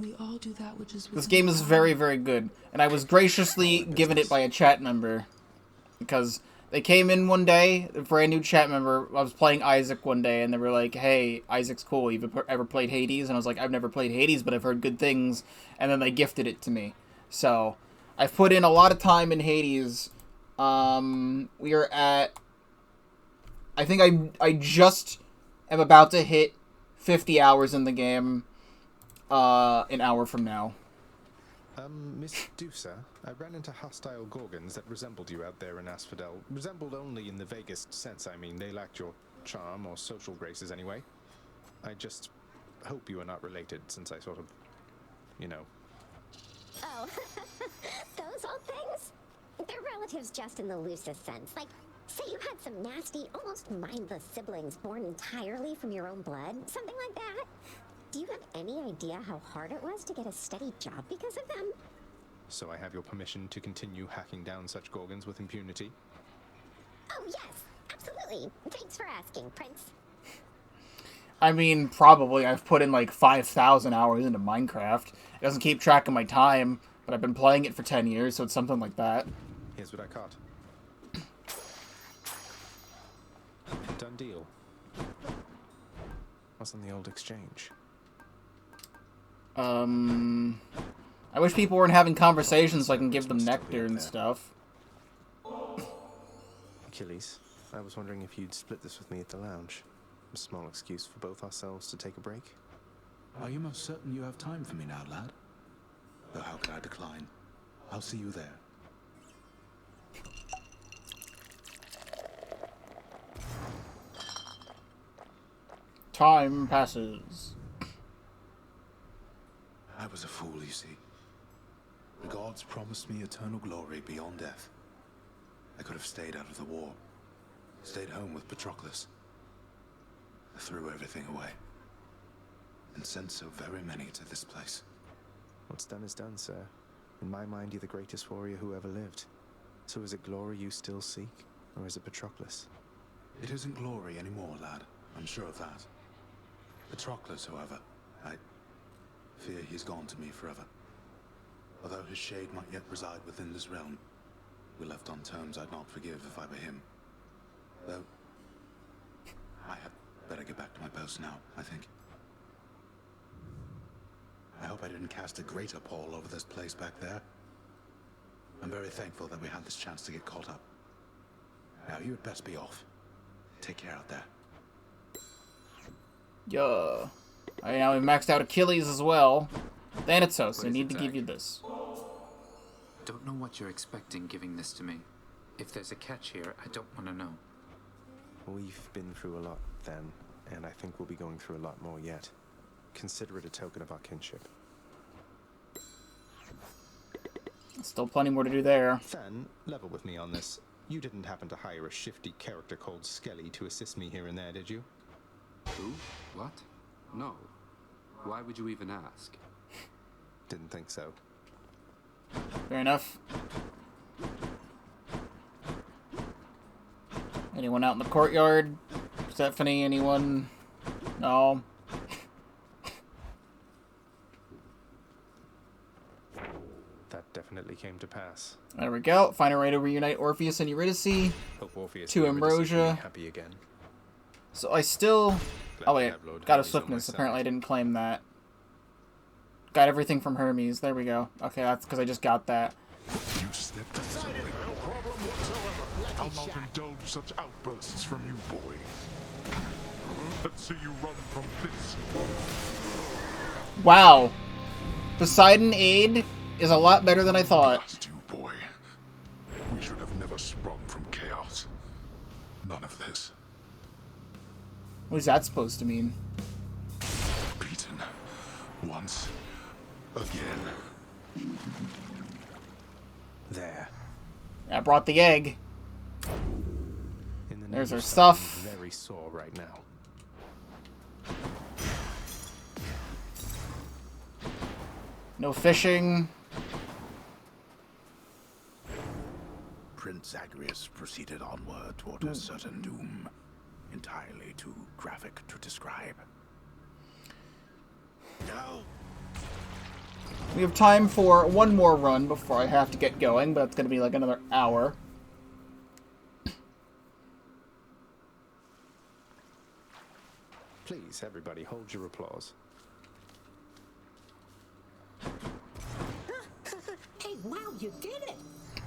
Speaker 12: We all do that which is
Speaker 1: This game is very, very good. And I was graciously given it by a chat member. Because they came in one day, a brand new chat member. I was playing Isaac one day, and they were like, hey, Isaac's cool. You've ever played Hades? And I was like, I've never played Hades, but I've heard good things. And then they gifted it to me. So, I've put in a lot of time in Hades. We are at... I think I just am about to hit 50 hours in the game. An hour from now.
Speaker 2: Miss Dusa, I ran into hostile Gorgons that resembled you out there in Asphodel. Resembled only in the vaguest sense, I mean. They lacked your charm or social graces anyway. I just hope you are not related, since I sort of, you know.
Speaker 7: Oh, those old things? They're relatives just in the loosest sense. Like, say you had some nasty, almost mindless siblings born entirely from your own blood. Something like that. Do you have any idea how hard it was to get a steady job because of them?
Speaker 2: So I have your permission to continue hacking down such Gorgons with impunity?
Speaker 7: Oh, yes, absolutely. Thanks for asking, Prince.
Speaker 1: I mean, probably. I've put in like 5,000 hours into Minecraft. It doesn't keep track of my time, but I've been playing it for 10 years, so it's something like that.
Speaker 2: Here's what I caught. Done deal. What's on the old exchange?
Speaker 1: I wish people weren't having conversations so I can give them nectar and stuff.
Speaker 2: Achilles, I was wondering if you'd split this with me at the lounge. A small excuse for both ourselves to take a break.
Speaker 3: Are you most certain you have time for me now, lad? Though how could I decline? I'll see you there.
Speaker 1: Time passes.
Speaker 3: I was a fool, you see. The gods promised me eternal glory beyond death. I could have stayed out of the war. Stayed home with Patroclus. I threw everything away. And sent so very many to this place.
Speaker 2: What's done is done, sir. In my mind, you're the greatest warrior who ever lived. So is it glory you still seek? Or is it Patroclus?
Speaker 3: It isn't glory anymore, lad. I'm sure of that. Patroclus, however, I fear he's gone to me forever. Although his shade might yet reside within this realm, we left on terms I'd not forgive if I were him. Though, I had better get back to my post now, I think. I hope I didn't cast a greater pall over this place back there. I'm very thankful that we had this chance to get caught up. Now you had best be off. Take care out there.
Speaker 1: Yeah. Alright, now we've maxed out Achilles as well. Thanatos, I need to give you this.
Speaker 20: Don't know what you're expecting giving this to me. If there's a catch here, I don't want to know.
Speaker 2: We've been through a lot then, and I think we'll be going through a lot more yet. Consider it a token of our kinship.
Speaker 1: Still plenty more to do there.
Speaker 21: Then, level with me on this. You didn't happen to hire a shifty character called Skelly to assist me here and there, did you?
Speaker 15: Who? What? No. Why would you even ask?
Speaker 2: Didn't think so.
Speaker 1: Fair enough. Anyone out in the courtyard? Stephanie, anyone? No.
Speaker 2: That definitely came to pass.
Speaker 1: There we go. Find a way to reunite Orpheus and Eurydice.
Speaker 2: Hope Orpheus
Speaker 1: to
Speaker 2: and Eurydice will
Speaker 1: Ambrosia.
Speaker 2: be happy again.
Speaker 1: So I still... Oh wait,
Speaker 2: Lord
Speaker 1: got a
Speaker 2: Hermes on
Speaker 1: swiftness.
Speaker 2: my
Speaker 1: Apparently I
Speaker 2: side.
Speaker 1: didn't claim that. Got everything from Hermes. There we go. Okay, that's because I just got that.
Speaker 4: You stepped aside, no problem whatsoever. I'll not indulge such outbursts from you, boy. Let's see you run from this.
Speaker 1: Wow. Poseidon aid is a lot better than I thought.
Speaker 4: Blast you, boy. We should have never sprung from chaos. None of this.
Speaker 1: What is that supposed to mean?
Speaker 4: Beaten. Once. Again.
Speaker 2: There.
Speaker 1: I brought the egg.
Speaker 2: In the
Speaker 1: There's
Speaker 2: name
Speaker 1: our
Speaker 2: of
Speaker 1: stuff.
Speaker 2: something very sore right now.
Speaker 1: No fishing.
Speaker 19: Prince Zagreus proceeded onward toward a certain doom, entirely too graphic to describe. No!
Speaker 1: We have time for one more run before I have to get going, but it's going to be like another hour.
Speaker 2: Please, everybody, hold your applause.
Speaker 6: Hey, wow, you did it!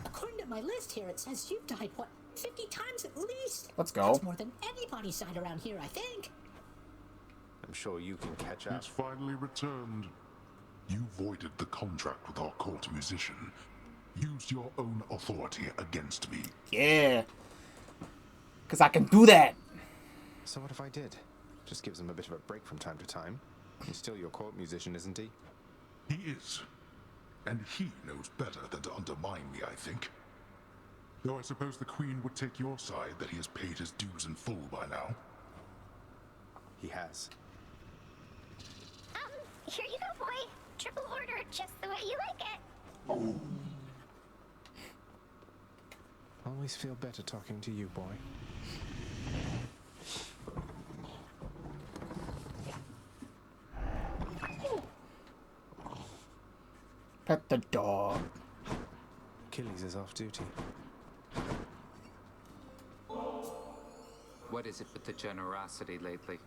Speaker 6: According to my list here, it says you've died, what, 50 times at least?
Speaker 1: Let's go.
Speaker 6: That's more than anybody's died around here, I think.
Speaker 2: I'm sure you can catch up.
Speaker 4: He's finally returned. You voided the contract with our court musician. Used your own authority against me.
Speaker 1: Yeah. Because I can do that.
Speaker 2: So what if I did? Just gives him a bit of a break from time to time. He's still your court musician, isn't he?
Speaker 4: He is. And he knows better than to undermine me, I think. Though I suppose the Queen would take your side that he has paid his dues in full by now.
Speaker 2: He has.
Speaker 7: Here you go, boy. Triple order, just the way you like it.
Speaker 2: Always feel better talking to you, boy.
Speaker 1: Pet the dog.
Speaker 2: Achilles is off duty.
Speaker 20: What is it with the generosity lately?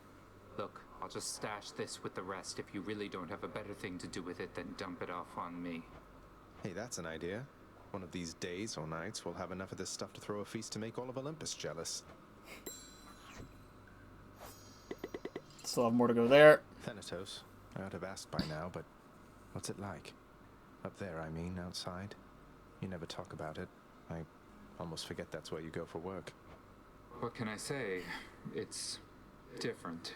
Speaker 20: Look, I'll just stash this with the rest. If you really don't have a better thing to do with it, then dump it off on me.
Speaker 2: Hey, that's an idea. One of these days or nights, we'll have enough of this stuff to throw a feast to make all of Olympus jealous.
Speaker 1: Still have more to go there.
Speaker 2: Thanatos, I ought to have asked by now, but what's it like? Up there, I mean, outside. You never talk about it. I almost forget that's where you go for work.
Speaker 20: What can I say? It's different.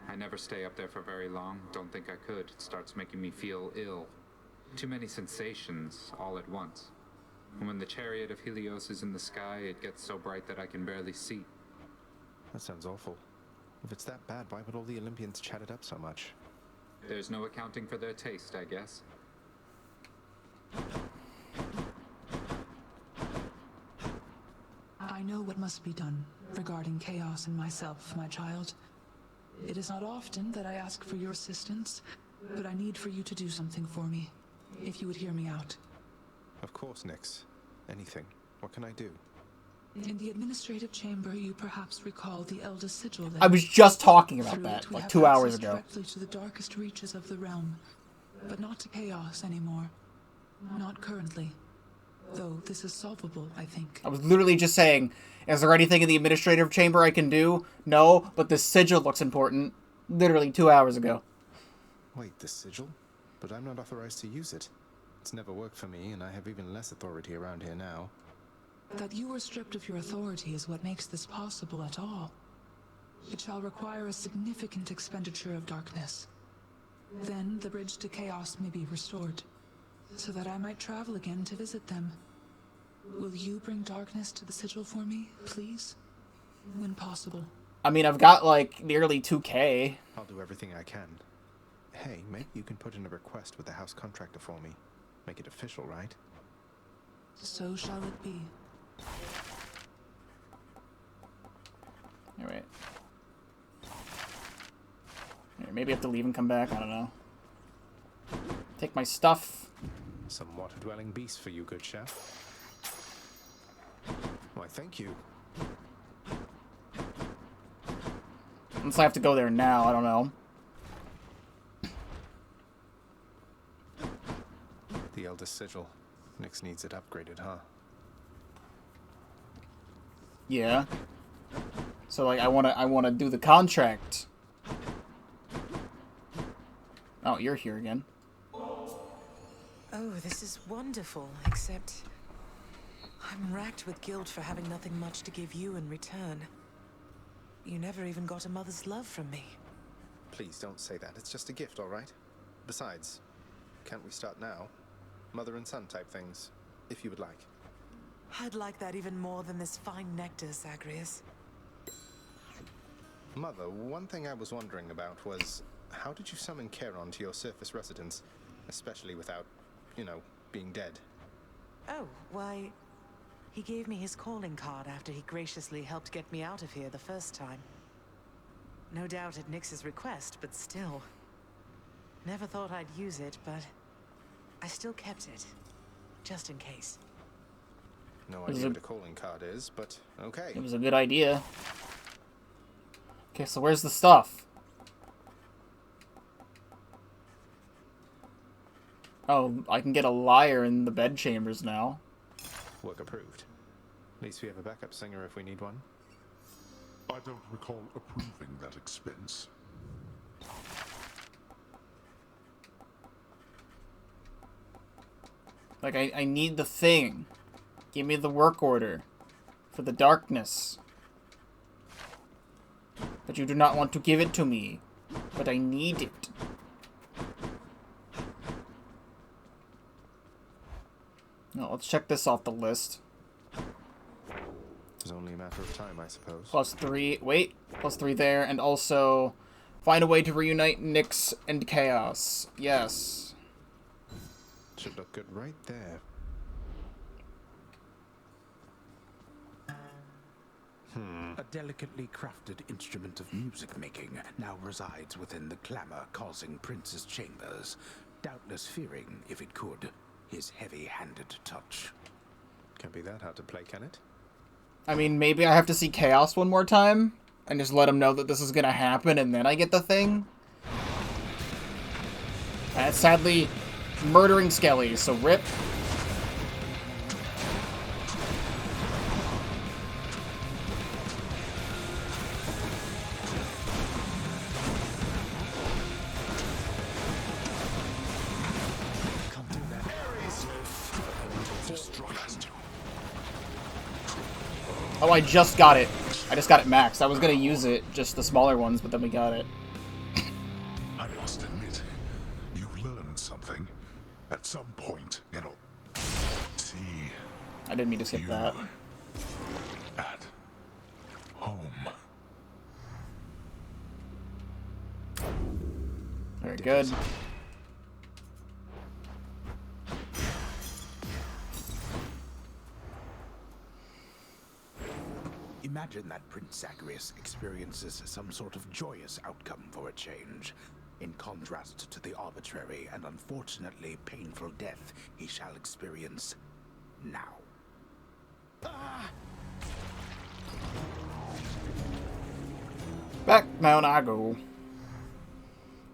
Speaker 20: I never stay up there for very long. Don't think I could. It starts making me feel ill. Too many sensations all at once. And when the chariot of Helios is in the sky, it gets so bright that I can barely see.
Speaker 21: That sounds awful. If it's that bad, why would all the Olympians chat it up so much?
Speaker 20: There's no accounting for their taste, I guess.
Speaker 12: I know what must be done regarding Chaos and myself, my child. It is not often that I ask for your assistance, but I need for you to do something for me, if you would hear me out.
Speaker 21: Of course, Nyx. Anything. What can I do?
Speaker 12: In the administrative chamber, you perhaps recall the eldest sigil there.
Speaker 1: I was just talking about
Speaker 12: Through
Speaker 1: that,
Speaker 12: it, we
Speaker 1: like
Speaker 12: have
Speaker 1: 2 hours
Speaker 12: access
Speaker 1: ago.
Speaker 12: Directly to the darkest reaches of the realm, but not to Chaos anymore. Not currently. Though this is solvable, I think.
Speaker 1: I was literally just saying, is there anything in the administrative chamber I can do? No, but the sigil looks important. Literally 2 hours ago.
Speaker 21: Wait, the sigil? But I'm not authorized to use it. It's never worked for me, and I have even less authority around here now.
Speaker 12: That you were stripped of your authority is what makes this possible at all. It shall require a significant expenditure of darkness. Then the bridge to Chaos may be restored, so that I might travel again to visit them. Will you bring darkness to the sigil for me, please? When possible.
Speaker 1: I mean, I've got like nearly 2K.
Speaker 21: I'll do everything I can. Hey, maybe you can put in a request with the house contractor for me. Make it official, right?
Speaker 12: So shall it be.
Speaker 1: Alright. Maybe I have to leave and come back, I don't know. Take my stuff.
Speaker 21: Some water-dwelling beast for you, good chef. Why, thank you.
Speaker 1: Unless I have to go there now, I don't know.
Speaker 21: The eldest sigil. Nyx needs it upgraded, huh?
Speaker 1: Yeah. So like I wanna do the contract. Oh, you're here again.
Speaker 8: Oh, this is wonderful, except I'm racked with guilt for having nothing much to give you in return. You never even got a mother's love from me.
Speaker 21: Please don't say that. It's just a gift, all right? Besides, can't we start now? Mother and son type things, if you would like.
Speaker 8: I'd like that even more than this fine nectar, Zagreus.
Speaker 21: Mother, one thing I was wondering about was, how did you summon Charon to your surface residence, especially without, you know, being dead?
Speaker 8: Oh, why, he gave me his calling card after he graciously helped get me out of here the first time. No doubt at Nyx's request, but still. Never thought I'd use it, but I still kept it, just in case.
Speaker 21: No idea what a calling card is, but okay.
Speaker 1: It was a good idea. Okay, so where's the stuff? Oh, I can get a lyre in the bedchambers now.
Speaker 21: Work approved. At least we have a backup singer if we need one.
Speaker 4: I don't recall approving that expense.
Speaker 1: Like, I need the thing. Give me the work order for the darkness. But you do not want to give it to me. But I need it. Now, let's check this off the list.
Speaker 21: It's only a matter of time, I suppose.
Speaker 1: +3. Wait. +3 there. And also, find a way to reunite Nyx and Chaos. Yes.
Speaker 21: Should look good right there.
Speaker 19: A delicately crafted instrument of music making now resides within the clamor-causing prince's chambers, doubtless fearing, if it could, his heavy-handed touch.
Speaker 21: Can't be that hard to play, can it?
Speaker 1: I mean, maybe I have to see Chaos one more time and just let him know that this is gonna happen and then I get the thing. That's sadly murdering Skelly, so rip. Oh, I just got it. I just got it maxed. I was gonna use it, just the smaller ones, but then we got it.
Speaker 4: admit, you've learned something. At some point, see.
Speaker 1: I didn't mean to skip that.
Speaker 4: At home.
Speaker 1: Very good.
Speaker 19: Imagine that Prince Zagreus experiences some sort of joyous outcome for a change, in contrast to the arbitrary and unfortunately painful death he shall experience now.
Speaker 1: Back down I go.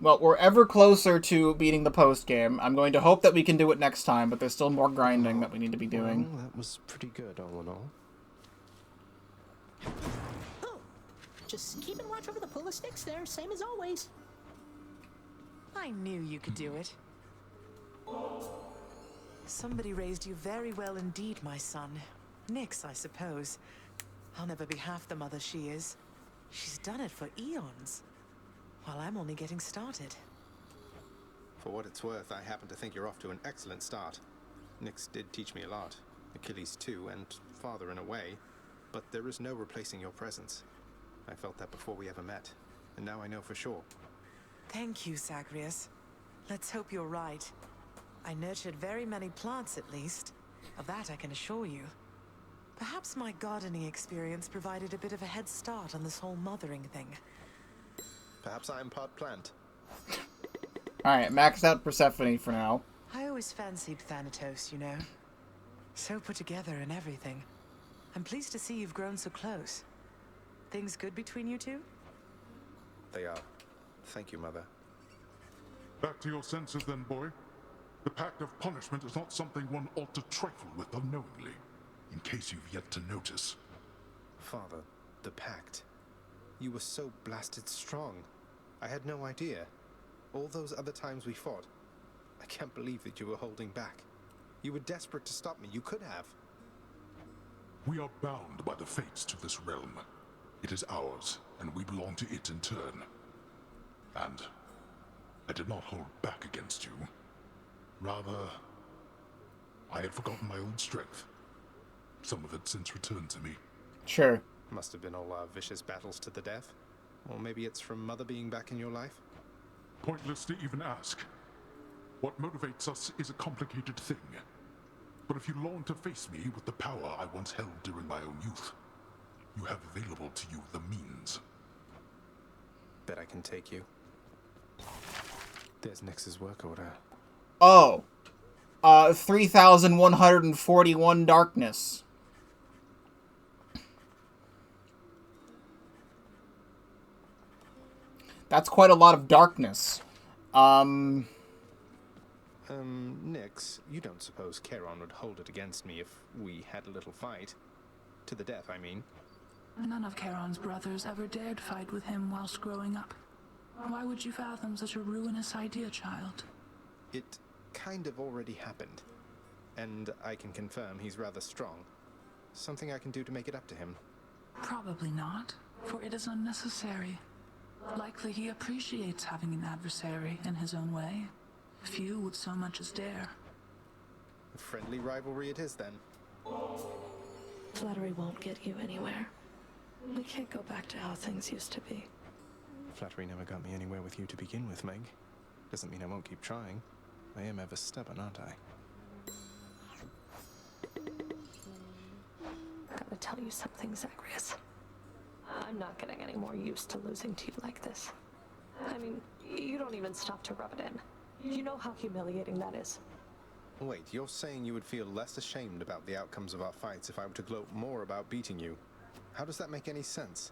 Speaker 1: Well, we're ever closer to beating the post-game. I'm going to hope that we can do it next time, but there's still more grinding that we need to be doing.
Speaker 2: Well, that was pretty good, all in all.
Speaker 6: Oh, just keeping watch over the pool of sticks there, same as always.
Speaker 8: I knew you could do it. Somebody raised you very well indeed, my son. Nyx, I suppose. I'll never be half the mother she is. She's done it for eons, while I'm only getting started.
Speaker 21: For what it's worth, I happen to think you're off to an excellent start. Nyx did teach me a lot. Achilles too, and father in a way. But there is no replacing your presence. I felt that before we ever met, and now I know for sure.
Speaker 8: Thank you, Zagreus. Let's hope you're right. I nurtured very many plants, at least. Of that I can assure you. Perhaps my gardening experience provided a bit of a head start on this whole mothering thing.
Speaker 21: Perhaps I'm part plant.
Speaker 1: Alright, maxed out Persephone for now.
Speaker 8: I always fancied Thanatos, you know. So put together and everything. I'm pleased to see you've grown so close. Things good between you two?
Speaker 21: They are. Thank you, Mother.
Speaker 4: Back to your senses then, boy. The pact of punishment is not something one ought to trifle with unknowingly, in case you've yet to notice.
Speaker 21: Father, the pact. You were so blasted strong. I had no idea. All those other times we fought. I can't believe that you were holding back. You were desperate to stop me. You could have.
Speaker 4: We are bound by the fates to this realm. It is ours, and we belong to it in turn. And I did not hold back against you. Rather, I had forgotten my old strength. Some of it since returned to me.
Speaker 1: Sure.
Speaker 21: Must have been all our vicious battles to the death. Or maybe it's from Mother being back in your life?
Speaker 4: Pointless to even ask. What motivates us is a complicated thing. But if you long to face me with the power I once held during my own youth, you have available to you the means.
Speaker 21: Bet I can take you. There's Nyx's work order.
Speaker 1: Oh. 3,141 darkness. That's quite a lot of darkness.
Speaker 21: Nyx, you don't suppose Charon would hold it against me if we had a little fight? To the death, I mean.
Speaker 12: None of Charon's brothers ever dared fight with him whilst growing up. Why would you fathom such a ruinous idea, child?
Speaker 21: It kind of already happened. And I can confirm he's rather strong. Something I can do to make it up to him.
Speaker 12: Probably not, for it is unnecessary. Likely he appreciates having an adversary in his own way. Few would so much as dare.
Speaker 21: A friendly rivalry it is, then.
Speaker 9: Flattery won't get you anywhere. We can't go back to how things used to be.
Speaker 21: Flattery never got me anywhere with you to begin with, Meg. Doesn't mean I won't keep trying. I am ever stubborn, aren't I?
Speaker 9: Gotta tell you something, Zagreus. I'm not getting any more used to losing to you like this. I mean, you don't even stop to rub it in. You know how humiliating that is.
Speaker 21: Wait, you're saying you would feel less ashamed about the outcomes of our fights if I were to gloat more about beating you? How does that make any sense?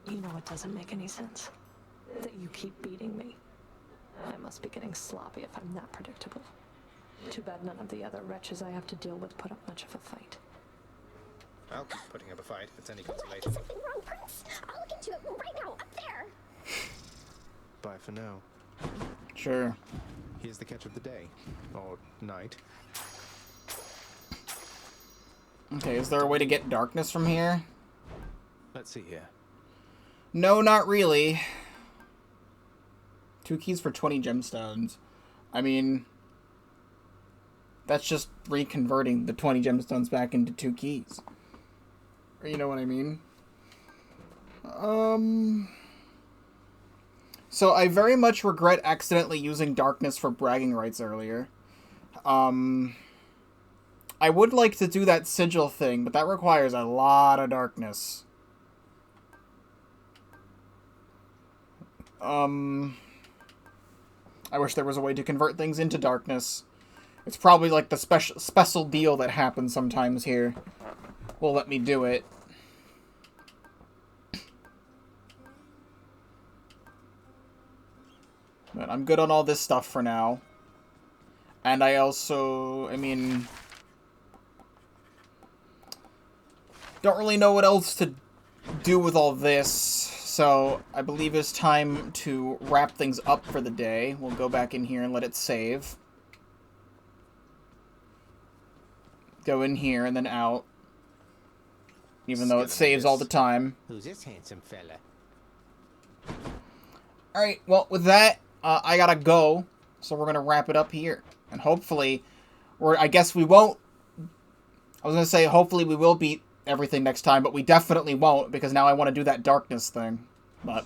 Speaker 9: You know it doesn't make any sense. That you keep beating me. I must be getting sloppy if I'm that predictable. Too bad none of the other wretches I have to deal with put up much of a fight.
Speaker 21: I'll keep putting up a fight if it's any consolation.
Speaker 7: Something wrong, Prince. I'll look into it right now, up there.
Speaker 21: Bye for now.
Speaker 1: Sure.
Speaker 21: Here's the catch of the day. Or night.
Speaker 1: Okay, is there a way to get darkness from here?
Speaker 21: Let's see here.
Speaker 1: No, not really. 2 keys for 20 gemstones. I mean, that's just reconverting the 20 gemstones back into 2 keys. You know what I mean? So I very much regret accidentally using darkness for bragging rights earlier. I would like to do that sigil thing, but that requires a lot of darkness. I wish there was a way to convert things into darkness. It's probably like the special deal that happens sometimes here will let me do it. But I'm good on all this stuff for now. And I also, I mean, don't really know what else to do with all this. So I believe it's time to wrap things up for the day. We'll go back in here and let it save. Go in here and then out. Even though it saves all the time.
Speaker 11: Who's this handsome fella?
Speaker 1: Alright, well, with that, I gotta go. So we're gonna wrap it up here. And hopefully, I guess we won't. I was gonna say, hopefully we will beat everything next time, but we definitely won't, because now I want to do that darkness thing. But